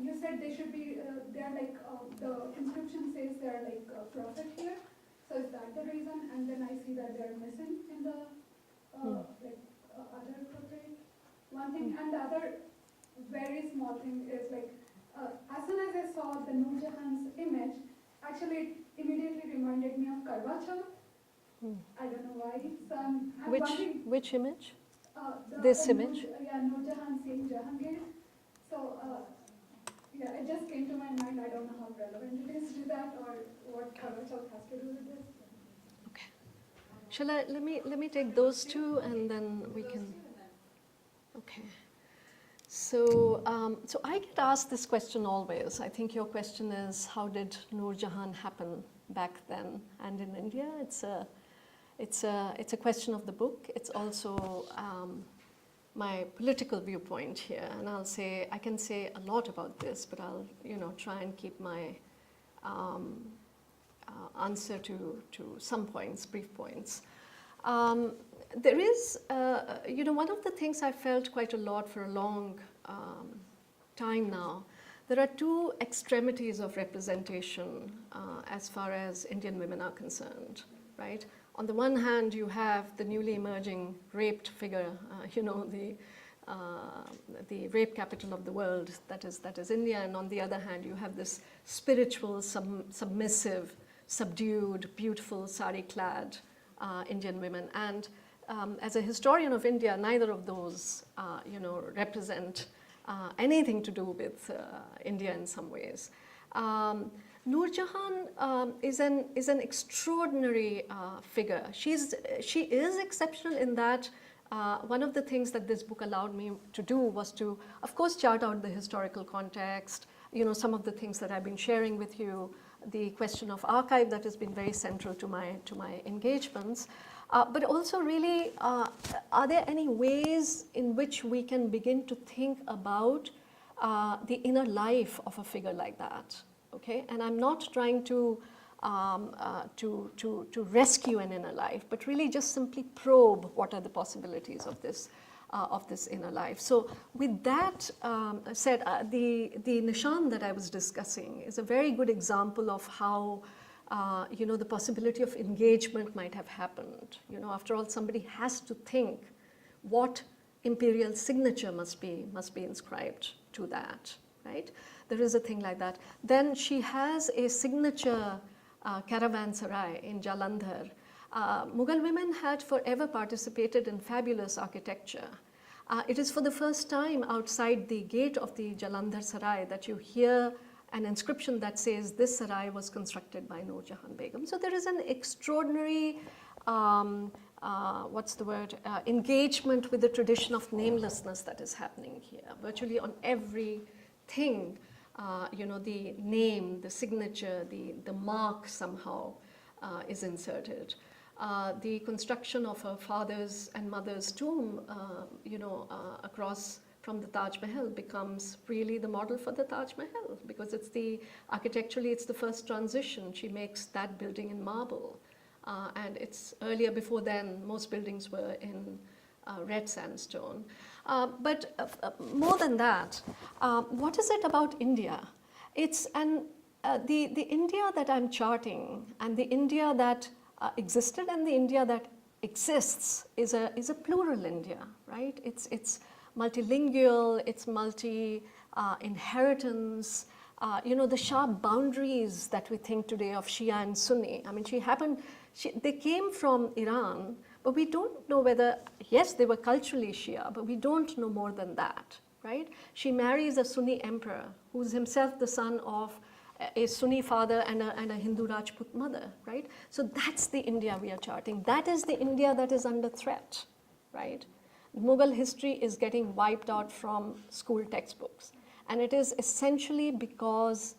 you said they should be, they're like, the inscription says they're like a prophet here. So is that the reason? And then I see that they're missing in the other portrait. One thing, and the other very small thing is, like, as soon as I saw the Nur Jahan's image, actually it immediately reminded me of Karwa Chauth. I don't know why. So I'm wondering, which image? This image? Nur Jahan seeing Jahangir. So yeah, it just came to my mind. I don't know how relevant it is to that, or what Karwa Chauth has to do with this. Okay. Shall I? Let me take those two, and then we can. Okay. So, so I get asked this question always. I think your question is, how did Nur Jahan happen back then and in India? It's a question of the book. It's also my political viewpoint here, and I can say a lot about this, but I'll try and keep my answer to some points, brief points. There is, one of the things I felt quite a lot for a long time now, there are two extremities of representation as far as Indian women are concerned, right? On the one hand, you have the newly emerging raped figure, the rape capital of the world, that is India, and on the other hand, you have this spiritual, submissive, subdued, beautiful, sari-clad Indian women. And as a historian of India, neither of those, represent anything to do with India in some ways. Nur Jahan is an extraordinary figure. She is exceptional in that one of the things that this book allowed me to do was to, of course, chart out the historical context, some of the things that I've been sharing with you, the question of archive that has been very central to my engagements. But also really, are there any ways in which we can begin to think about the inner life of a figure like that? Okay, and I'm not trying to rescue an inner life, but really just simply probe what are the possibilities of this inner life. So with that said, the Nishan that I was discussing is a very good example of how the possibility of engagement might have happened. After all, somebody has to think what imperial signature must be inscribed to that, right? There is a thing like that. Then she has a signature caravanserai in Jalandhar. Mughal women had forever participated in fabulous architecture. It is for the first time outside the gate of the Jalandhar Sarai that you hear an inscription that says this sarai was constructed by Nur Jahan Begum. So there is an extraordinary what's the word, engagement with the tradition of namelessness that is happening here. Virtually on everything, the name, the signature, the mark somehow is inserted. The construction of her father's and mother's tomb, across from the Taj Mahal becomes really the model for the Taj Mahal, because architecturally it's the first transition. She makes that building in marble. And it's earlier, before then, most buildings were in red sandstone. But more than that, what is it about India? It's the India that I'm charting, and the India that existed and the India that exists is a plural India, right? It's multilingual, it's inheritance. The sharp boundaries that we think today of Shia and Sunni. I mean, they came from Iran, but we don't know whether, yes, they were culturally Shia, but we don't know more than that, right? She marries a Sunni emperor who's himself the son of a Sunni father and a Hindu Rajput mother, right? So that's the India we are charting. That is the India that is under threat, right? Mughal history is getting wiped out from school textbooks. And it is essentially because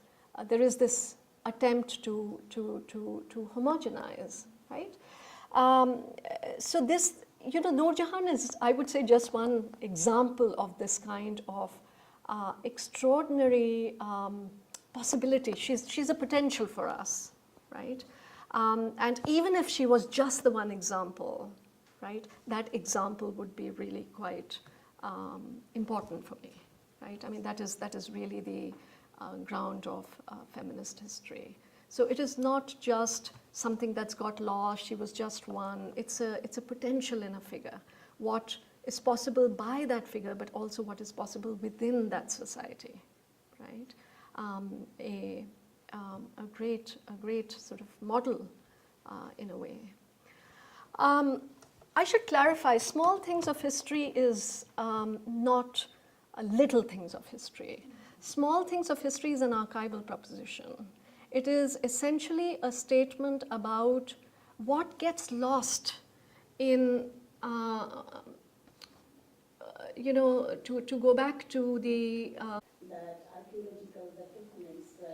there is this attempt to homogenize, right? So this, Nur Jahan is, I would say, just one example of this kind of extraordinary possibility. She's a potential for us, right? And even if she was just the one example, right, that example would be really quite important for me. Right? I mean, that is really the ground of feminist history. So it is not just something that's got lost, she was just one. It's a potential in a figure. What is possible by that figure, but also what is possible within that society, right? A great sort of model in a way. I should clarify, small things of history is not little things of history. Small things of history is an archival proposition. It is essentially a statement about what gets lost in, to go back to the... that archaeological documents, I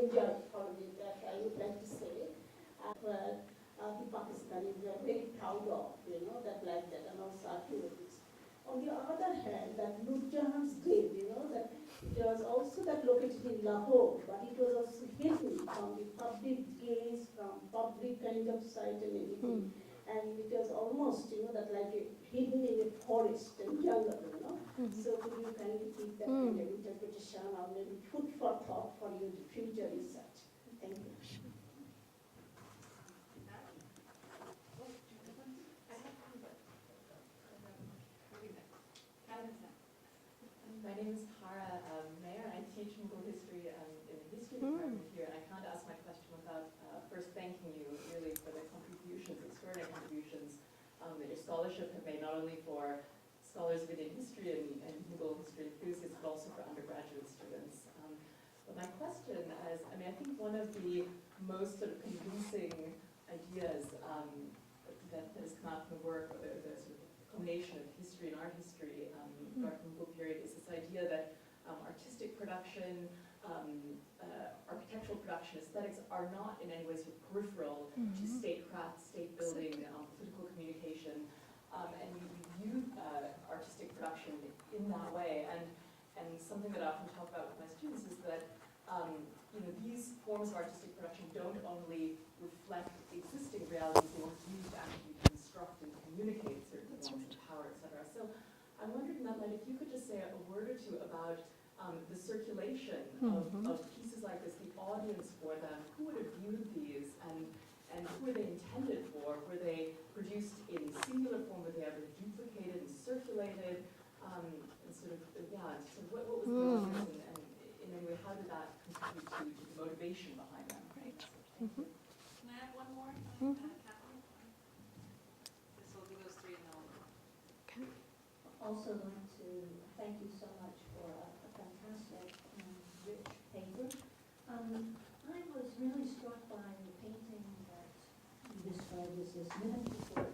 enjoy following that, I would like to say. The Pakistanis were very proud of, that like that, and also archaeologists. On the other hand, that Nur Jahan's grave, that it was also that located in Lahore, but it was also hidden from the public gaze, from public kind of sight and everything. And it was almost, that like hidden in a forest and jungle, So could you kindly keep that kind of interpretation or maybe food for thought for your future research? Thank you. My name is Hara Mayer, and I teach Mughal history in the history department here, and I can't ask my question without first thanking you really for the contributions, extraordinary contributions that your scholarship have made, not only for scholars within history and Mughal history enthusiasts, but also for undergraduate students. But my question is, I think one of the most sort of convincing ideas that has come out from the work, or the sort of combination of history and art history from the Mughal period, is this idea that artistic production, architectural production, aesthetics are not in any way sort of peripheral to statecraft, state building, political communication, and we view artistic production in that way. And something that I often talk about with my students is that these forms of artistic production don't only reflect existing realities, they were used to actually construct and communicate certain forms of power, etc. So I'm wondering, in that light, if you could just say a word or two about the circulation of pieces like this, the audience for them, who would have viewed these, and who were they intended for? Were they produced in singular form? Were they ever duplicated and circulated? And sort of, so what was the audience, and in any way, how did that contribute to the motivation behind them? Right. Can I add one more? Kathleen? This will be those three, and then Okay. Also like to thank you so much for a fantastic and rich paper. I was really struck by the painting that you described as this lamentable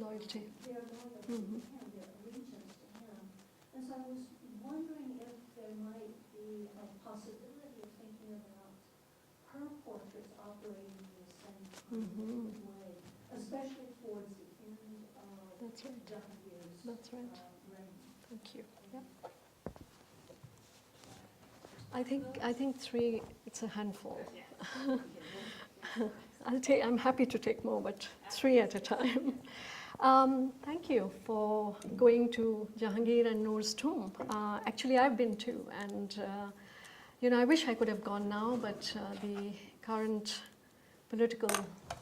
loyalty. Their loyalty to him, their allegiance to him. And so I was wondering if there might be a possibility of thinking about her portraits operating in the same kind of way, especially towards the end of That's right. Jahangir's That's right. reign. Thank you. Yeah. I think 3. It's a handful. I'm happy to take more, but 3 at a time. Thank you for going to Jahangir and Nur's tomb. Actually, I've been too, and I wish I could have gone now, but the current political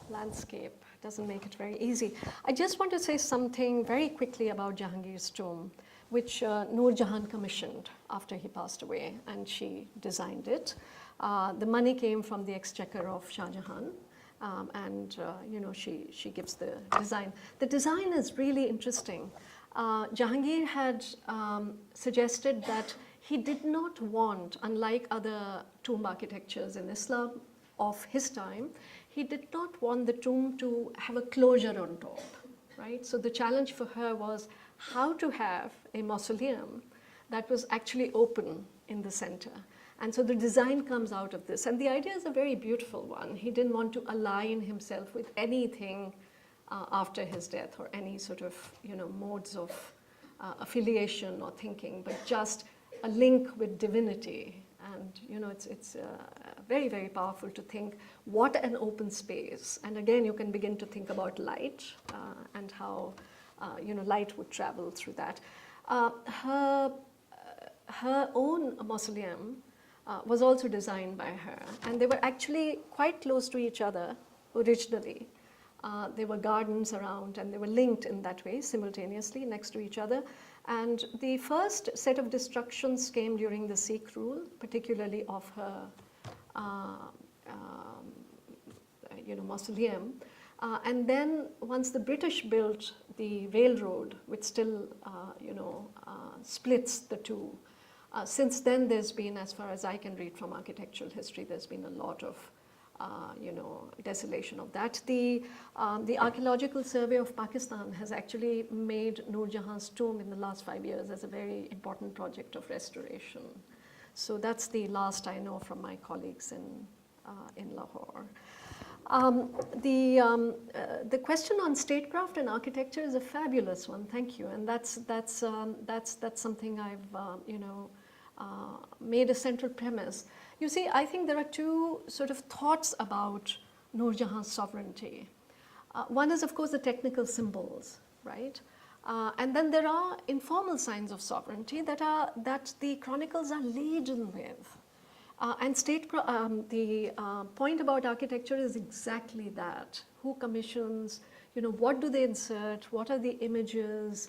landscape doesn't make it very easy. I just want to say something very quickly about Jahangir's tomb, which Nur Jahan commissioned after he passed away, and she designed it. The money came from the exchequer of Shah Jahan, and she gives the design. The design is really interesting. Jahangir had suggested that he did not want, unlike other tomb architectures in Islam of his time, he did not want the tomb to have a closure on top, right? So the challenge for her was how to have a mausoleum that was actually open in the center. And so the design comes out of this. And the idea is a very beautiful one. He didn't want to align himself with anything after his death or any sort of modes of affiliation or thinking, but just a link with divinity. And it's very, very powerful to think what an open space. And again, you can begin to think about light and how light would travel through that. Her own mausoleum was also designed by her, and they were actually quite close to each other originally. There were gardens around, and they were linked in that way simultaneously next to each other. And the first set of destructions came during the Sikh rule, particularly of her mausoleum. And then once the British built the railroad, which still splits the two, since then there's been, as far as I can read from architectural history, there's been a lot of desolation of that. The Archaeological Survey of Pakistan has actually made Nur Jahan's tomb in the last 5 years as a very important project of restoration. So that's the last I know from my colleagues in Lahore. The question on statecraft and architecture is a fabulous one. Thank you, and that's something I've made a central premise. You see, I think there are two sort of thoughts about Nur Jahan's sovereignty. One is, of course, the technical symbols, right? And then there are informal signs of sovereignty that the chronicles are laden with. And the point about architecture is exactly that. Who commissions? What do they insert? What are the images?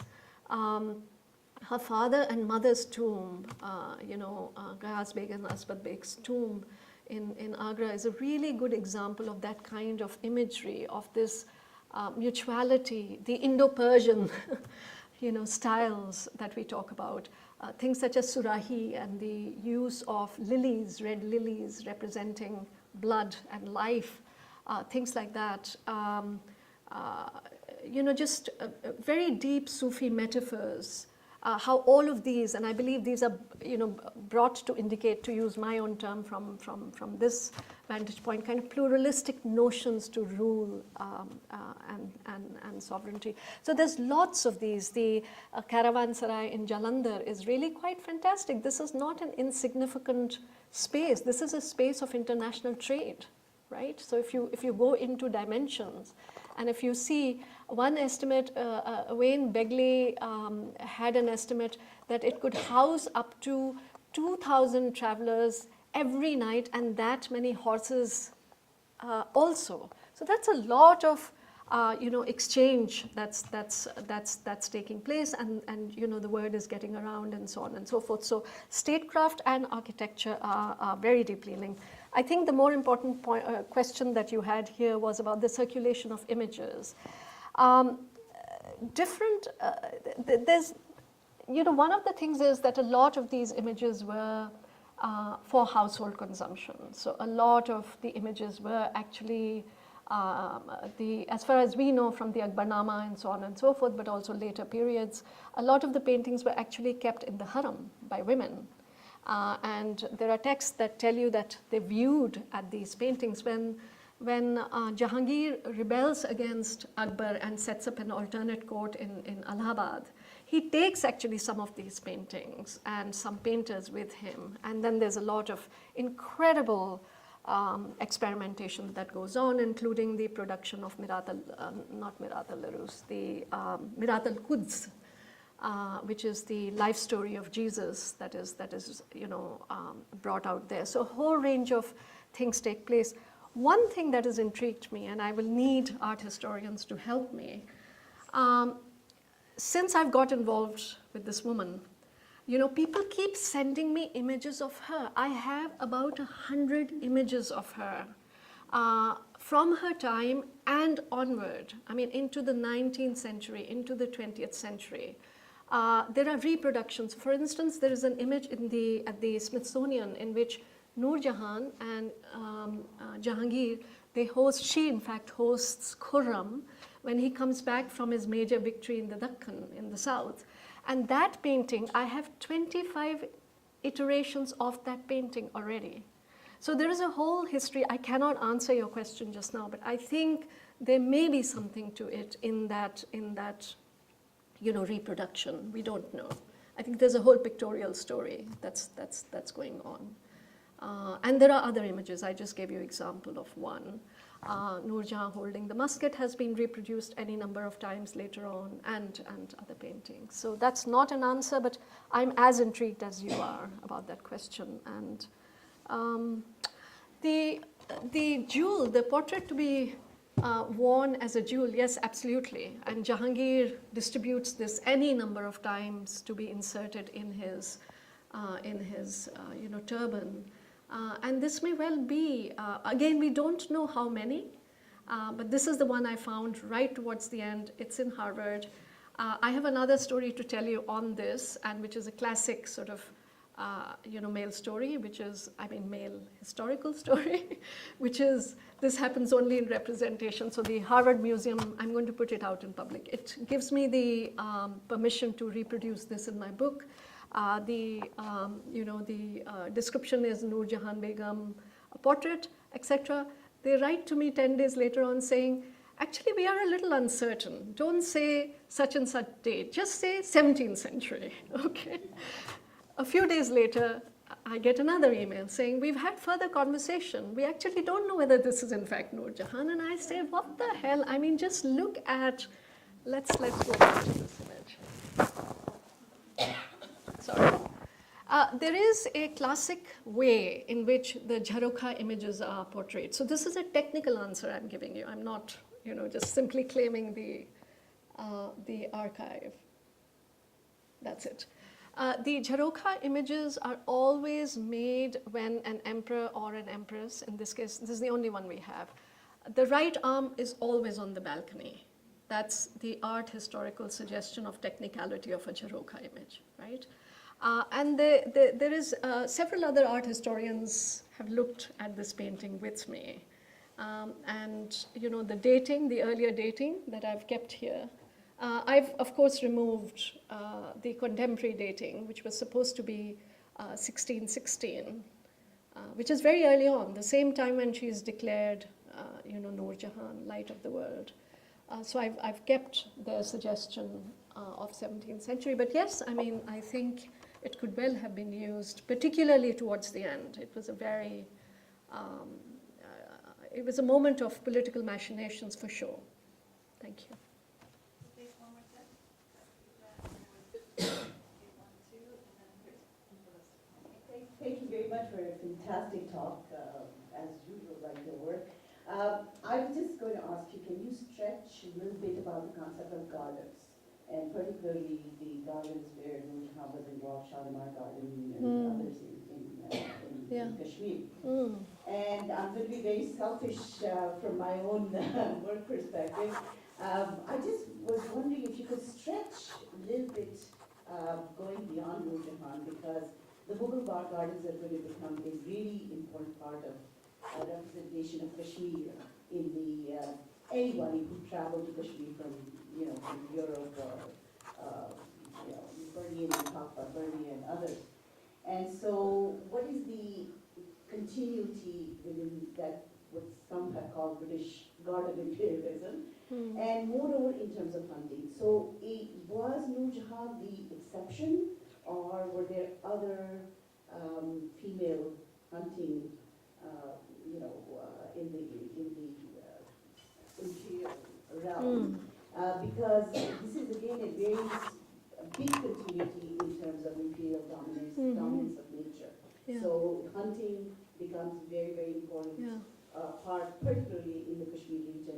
Her father and mother's tomb, Gharaz Beg and Asbat Beg's tomb in Agra is a really good example of that kind of imagery, of this mutuality, the Indo-Persian styles that we talk about. Things such as surahi and the use of lilies, red lilies representing blood and life, things like that. Just very deep Sufi metaphors. How all of these, and I believe these are brought to indicate, to use my own term from this vantage point, kind of pluralistic notions to rule and sovereignty. So there's lots of these. The Caravanserai in Jalandhar is really quite fantastic. This is not an insignificant space. This is a space of international trade, right? So if you go into dimensions, and if you see one estimate, Wayne Begley had an estimate that it could house up to 2,000 travelers every night, and that many horses also. So that's a lot of exchange that's taking place, and the word is getting around, and so on and so forth. So statecraft and architecture are very deeply linked. I think the more important question that you had here was about the circulation of images. There's, one of the things is that a lot of these images were for household consumption. So a lot of the images were actually as far as we know from the Akbarnama and so on and so forth, but also later periods, a lot of the paintings were actually kept in the haram by women. And there are texts that tell you that they viewed at these paintings when Jahangir rebels against Akbar and sets up an alternate court in Allahabad. He takes actually some of these paintings and some painters with him, and then there's a lot of incredible experimentation that goes on, including the production of Mirat al-Larus, the Mirat al-Quds, which is the life story of Jesus that is brought out there. So a whole range of things take place. One thing that has intrigued me, and I will need art historians to help me, since I've got involved with this woman, people keep sending me images of her. I have about 100 images of her from her time and onward. I mean, into the 19th century, into the 20th century. There are reproductions. For instance, there is an image at the Smithsonian in which Nur Jahan and Jahangir, she in fact hosts Khurram when he comes back from his major victory in the Deccan, in the south. And that painting, I have 25 iterations of that painting already. So there is a whole history. I cannot answer your question just now, but I think there may be something to it in that reproduction. We don't know. I think there's a whole pictorial story that's going on. And there are other images. I just gave you an example of one. Nur Jahan holding the musket has been reproduced any number of times later on, and other paintings. So that's not an answer, but I'm as intrigued as you are about that question. And the jewel, the portrait to be worn as a jewel, yes, absolutely. And Jahangir distributes this any number of times to be inserted in his turban. And this may well be, again, we don't know how many, but this is the one I found right towards the end. It's in Harvard. I have another story to tell you on this, and which is a classic sort of, male story, male historical story, which is, this happens only in representation. So the Harvard Museum, I'm going to put it out in public. It gives me the permission to reproduce this in my book. The description is Nur Jahan Begum, a portrait, etc. They write to me 10 days later on saying, actually, we are a little uncertain. Don't say such and such date. Just say 17th century, okay? A few days later, I get another email saying, we've had further conversation. We actually don't know whether this is in fact Nur Jahan. And I say, what the hell? I mean, just look at, let's go back to this image. Sorry. There is a classic way in which the Jharokha images are portrayed. So this is a technical answer I'm giving you. I'm not, just simply claiming the archive. That's it. The Jharokha images are always made when an emperor or an empress, in this case, this is the only one we have, the right arm is always on the balcony. That's the art historical suggestion of technicality of a Jharokha image, right? And there is several other art historians have looked at this painting with me. And the dating, the earlier dating that I've kept here, I've of course removed the contemporary dating, which was supposed to be 1616, which is very early on, the same time when she is declared, Nur Jahan, light of the world. So I've kept their suggestion of 17th century. But yes, I think it could well have been used, particularly towards the end. It was a very, it was a moment of political machinations for sure. Thank you. Take one more set. Thank you very much for a fantastic talk, as usual, like your work. I was just going to ask you, can you stretch a little bit about the concept of gardens, and particularly the gardens where Nur Jahan was involved, Shalimar Garden and others in Kashmir. And I'm going to be very selfish from my own work perspective. I just was wondering if you could stretch a little bit going beyond Nur Jahan, because the Mughal gardens are going to become a really important part of representation of Kashmir in the anybody who traveled to Kashmir from from Europe or Bernie and talk about Bernie and others. And so, what is the continuity within that? What some have called British Garden imperialism, and moreover in terms of hunting. So, was Nur Jahan the exception, or were there other female hunting, in the imperial realm? Because this is again a big continuity in terms of imperial dominance of nature. Yeah. So hunting becomes very, very important part, particularly in the Kashmir region,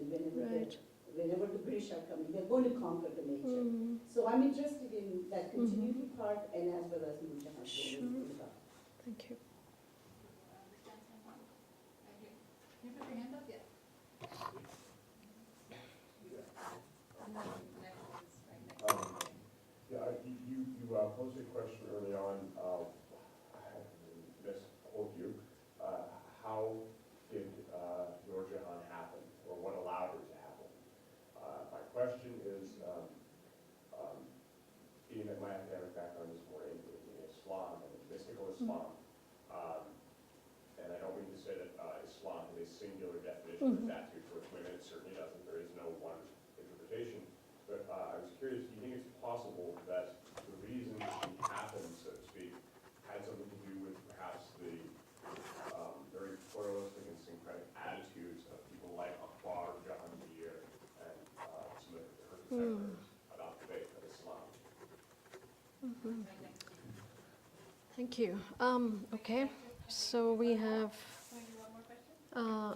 whenever the British are coming, they're going to conquer the nature. So I'm interested in that continuity part, and as well as Nur Jahan. Sure. Thank you. You put your hand up yet? You posed a question early on, I misquote you, how did Nur Jahan happen, or what allowed her to happen? My question is, being that my academic background is more in Islam and mystical Islam, and I don't mean to say that Islam has a singular definition of statute for women, it certainly doesn't, there is no one interpretation, but I was curious, do you think it's possible that the reason she happened, so to speak, had something to do with perhaps the very pluralistic and syncretic attitudes of people like Akbar, Jahangir, and some of her contemporaries about the faith of Islam? Thank you. Okay, so we have.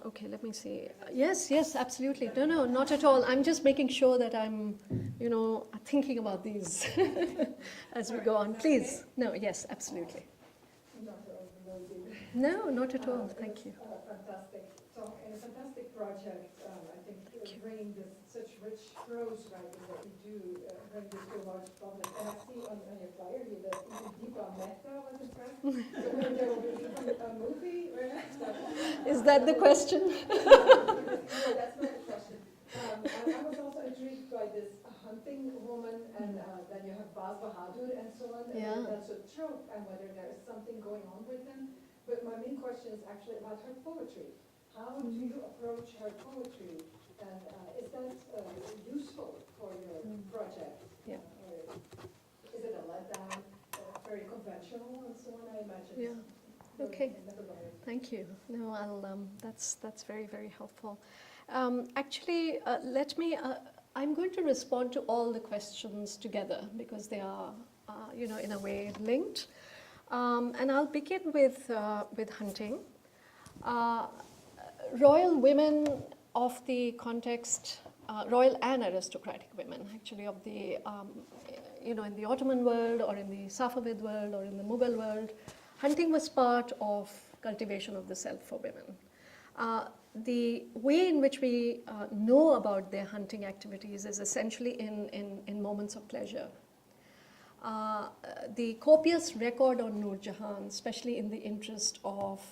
Okay, let me see. Yes, absolutely. No, not at all. I'm just making sure that I'm, thinking about these as we go on. Please. No, yes, absolutely. No, not at all. Thank you. Fantastic talk and a fantastic project. I think bringing this such rich prose writing that you do, bring this to a large public. And I see on your flyer here that even Deepa Mehta was impressed. So maybe there will be a movie, right? Is that the question? No, that's not the question. I was also intrigued by this hunting woman, and then you have Baz Bahadur and so on. Yeah. And that's a trope, and whether there is something going on with him. But my main question is actually about her poetry. How do you approach her poetry, and is that useful for your project? Yeah. Or is it a letdown, very conventional and so on, I imagine? Yeah. Okay. Thank you. No, that's very, very helpful. Actually, I'm going to respond to all the questions together because they are, in a way linked. And I'll begin with hunting. Royal women of the context, royal and aristocratic women, actually, of the, in the Ottoman world or in the Safavid world or in the Mughal world, hunting was part of cultivation of the self for women. The way in which we know about their hunting activities is essentially in moments of pleasure. The copious record on Nur Jahan, especially in the interest of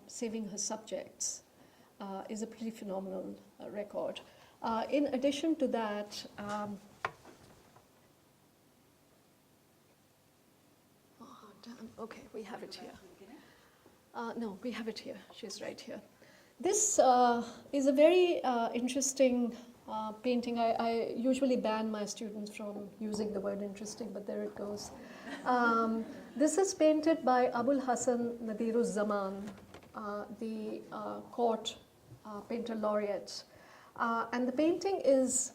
saving her subjects, is a pretty phenomenal record. In addition to that, okay, we have it here. No, we have it here. She's right here. This is a very interesting painting. I usually ban my students from using the word interesting, but there it goes. This is painted by Abul Hasan Nadiruz-Zaman, the court painter laureate. And the painting is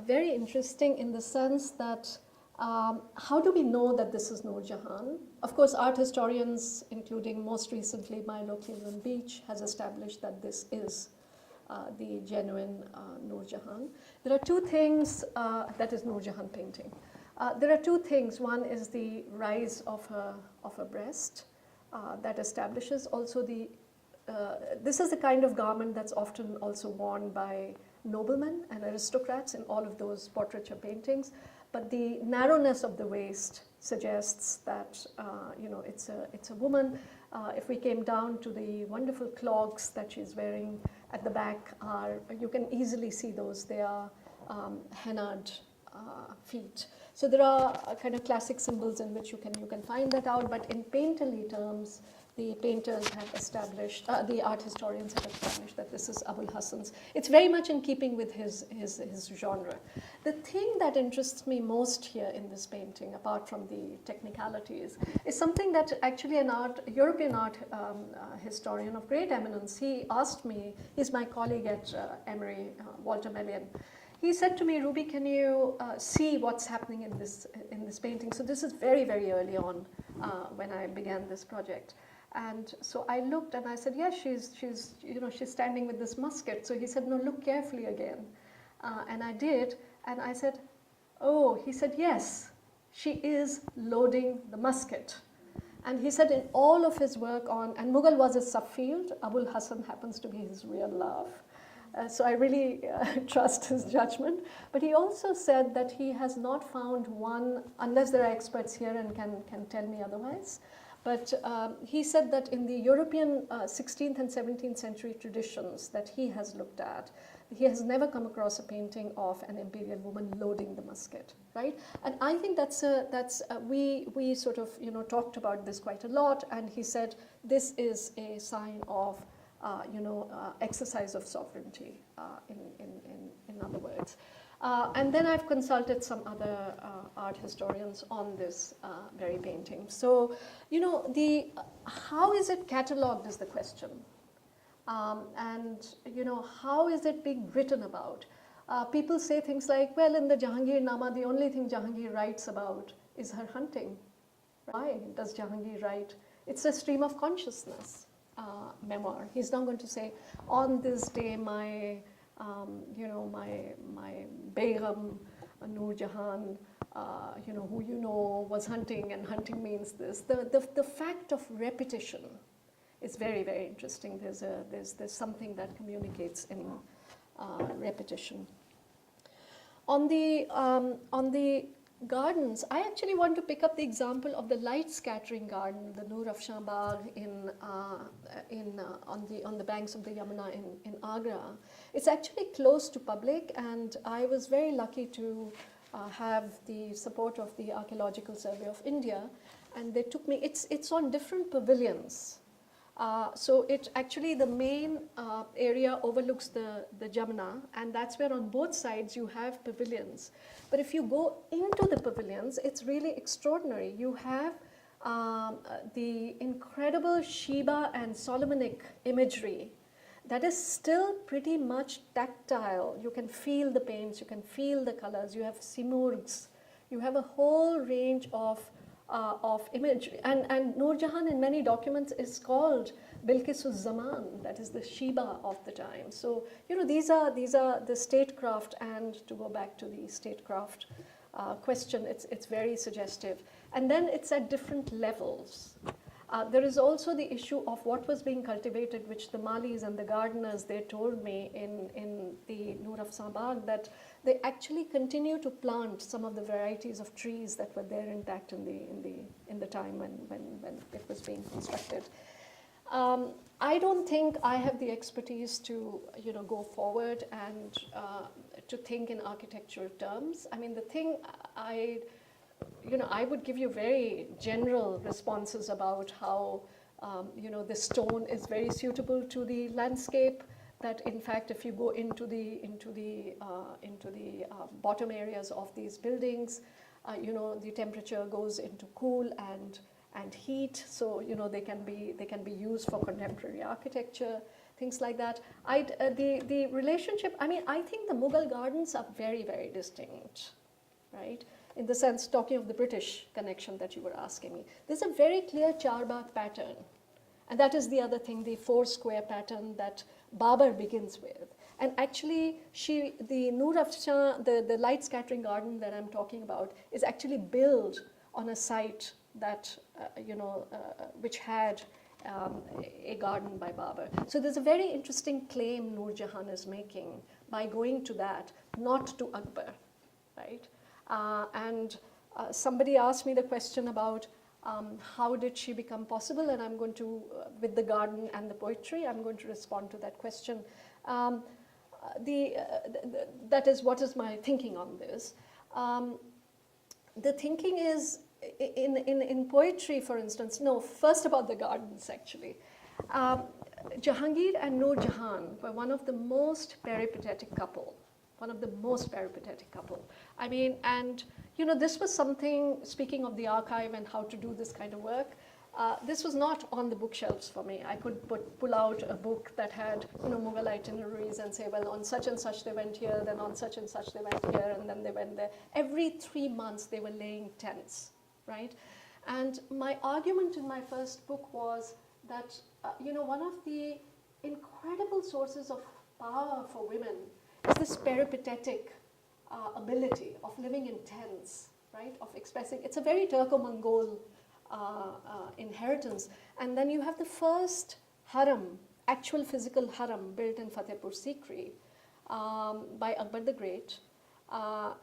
very interesting in the sense that how do we know that this is Nur Jahan? Of course, art historians, including most recently Milo Cleveland Beach, has established that this is the genuine Nur Jahan. There are two things, that is Nur Jahan painting. There are two things. One is the rise of her breast that establishes also the, this is the kind of garment that's often also worn by noblemen and aristocrats in all of those portraiture paintings. But the narrowness of the waist suggests that it's a woman. If we came down to the wonderful clogs that she's wearing, at the back are, you can easily see those, they are hennaed feet. So there are kind of classic symbols in which you can find that out, but in painterly terms, the painters have established, the art historians have established that this is Abul Hasan's. It's very much in keeping with his genre. The thing that interests me most here in this painting, apart from the technicalities, is something that actually an European art historian of great eminence, he asked me, he's my colleague at Emory, Walter Melian. He said to me, Ruby, can you see what's happening in this painting? So this is very, very early on when I began this project. And so I looked and I said, yes, she's standing with this musket. So he said, no, look carefully again. And I did, and I said, oh, he said, yes, she is loading the musket. And he said in all of his work on, and Mughal was his subfield, Abul Hasan happens to be his real love. So I really trust his judgment. But he also said that he has not found one, unless there are experts here and can tell me otherwise. But he said that in the European 16th and 17th century traditions that he has looked at, he has never come across a painting of an imperial woman loading the musket, right? And I think we sort of talked about this quite a lot, and he said this is a sign of exercise of sovereignty, in other words. And then I've consulted some other art historians on this very painting. So, how is it catalogued is the question. And, how is it being written about? People say things like, well, in the Jahangir Nama, the only thing Jahangir writes about is her hunting. Why does Jahangir write? It's a stream of consciousness memoir. He's not going to say, on this day, my Begum, Nur Jahan, who was hunting, and hunting means this. The fact of repetition is very, very interesting. There's something that communicates in repetition. On the gardens, I actually want to pick up the example of the light scattering garden, the Nur Afshan Bagh on the banks of the Yamuna in Agra. It's actually close to public, and I was very lucky to have the support of the Archaeological Survey of India, and they took me. It's on different pavilions. So it actually, the main area overlooks the Jamuna, and that's where on both sides you have pavilions. But if you go into the pavilions, it's really extraordinary. You have the incredible Sheba and Solomonic imagery that is still pretty much tactile. You can feel the paints, you can feel the colors, you have simurgs, you have a whole range of imagery. And Nur Jahan in many documents is called Bilqisus Zaman, that is the Sheba of the time. So, these are the statecraft, and to go back to the statecraft question, it's very suggestive. And then it's at different levels. There is also the issue of what was being cultivated, which the Malis and the gardeners, they told me in the Nur Afshan Bagh, that they actually continue to plant some of the varieties of trees that were there intact in the time when it was being constructed. I don't think I have the expertise to go forward and to think in architectural terms. I mean, the thing I would give you very general responses about how the stone is very suitable to the landscape. That in fact, if you go into the bottom areas of these buildings, the temperature goes into cool and heat. So they can be used for contemporary architecture, things like that. The relationship. I mean, I think the Mughal gardens are very, very distinct, right? In the sense, talking of the British connection that you were asking me, there's a very clear charbagh pattern, and that is the other thing, the 4-square pattern that Babur begins with. And actually, the Nur Afshan, the light scattering garden that I'm talking about, is actually built on a site that which had a garden by Babur. So there's a very interesting claim Nur Jahan is making by going to that, not to Akbar, right? And somebody asked me the question about how did she become possible, and I'm going to, with the garden and the poetry, I'm going to respond to that question. That is what is my thinking on this. The thinking is, in poetry, for instance, no, first about the gardens, actually. Jahangir and Nur Jahan were one of the most peripatetic couple. I mean, and this was something, speaking of the archive and how to do this kind of work, this was not on the bookshelves for me. I could pull out a book that had Mughal itineraries and say, well, on such and such they went here, then on such and such they went here, and then they went there. Every 3 months they were laying tents, right? And my argument in my first book was that, one of the incredible sources of power for women is this peripatetic ability of living in tents, right? Of expressing, it's a very Turco-Mongol inheritance. And then you have the first haram, actual physical haram built in Fatehpur Sikri by Akbar the Great.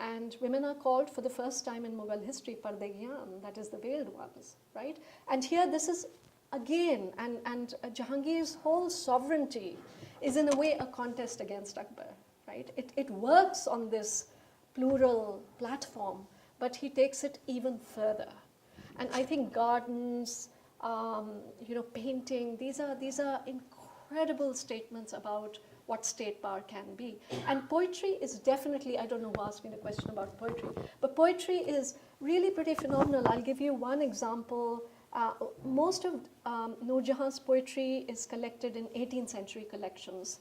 And women are called for the first time in Mughal history Pardegyan, that is the veiled ones, right? And here this is again, and Jahangir's whole sovereignty is in a way a contest against Akbar, right? It works on this plural platform, but he takes it even further. And I think gardens, painting, these are incredible statements about what state power can be. And poetry is definitely, I don't know who asked me the question about poetry, but poetry is really pretty phenomenal. I'll give you one example. Most of Nur Jahan's poetry is collected in 18th century collections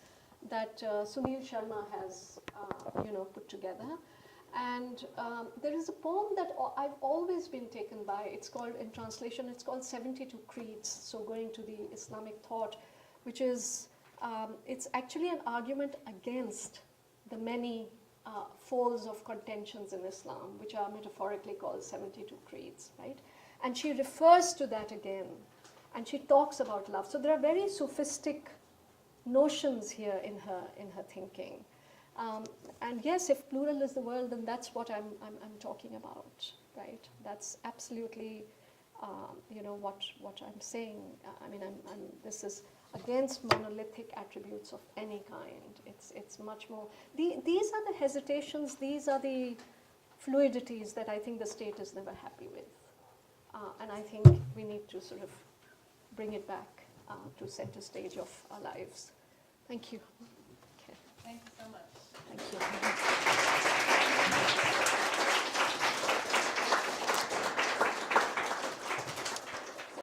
that Sunil Sharma has put together. And there is a poem that I've always been taken by. It's called, in translation, it's called 72 Creeds, so going to the Islamic thought, which is, it's actually an argument against the many folds of contentions in Islam, which are metaphorically called 72 Creeds, right? And she refers to that again, and she talks about love. So there are very sophistic notions here in her thinking. And yes, if plural is the world, then that's what I'm talking about, right? That's absolutely, what I'm saying. I mean, this is against monolithic attributes of any kind. It's much more. These are the hesitations. These are the fluidities that I think the state is never happy with, and I think we need to sort of bring it back to center stage of our lives. Thank you. Thank you so much. Thank you.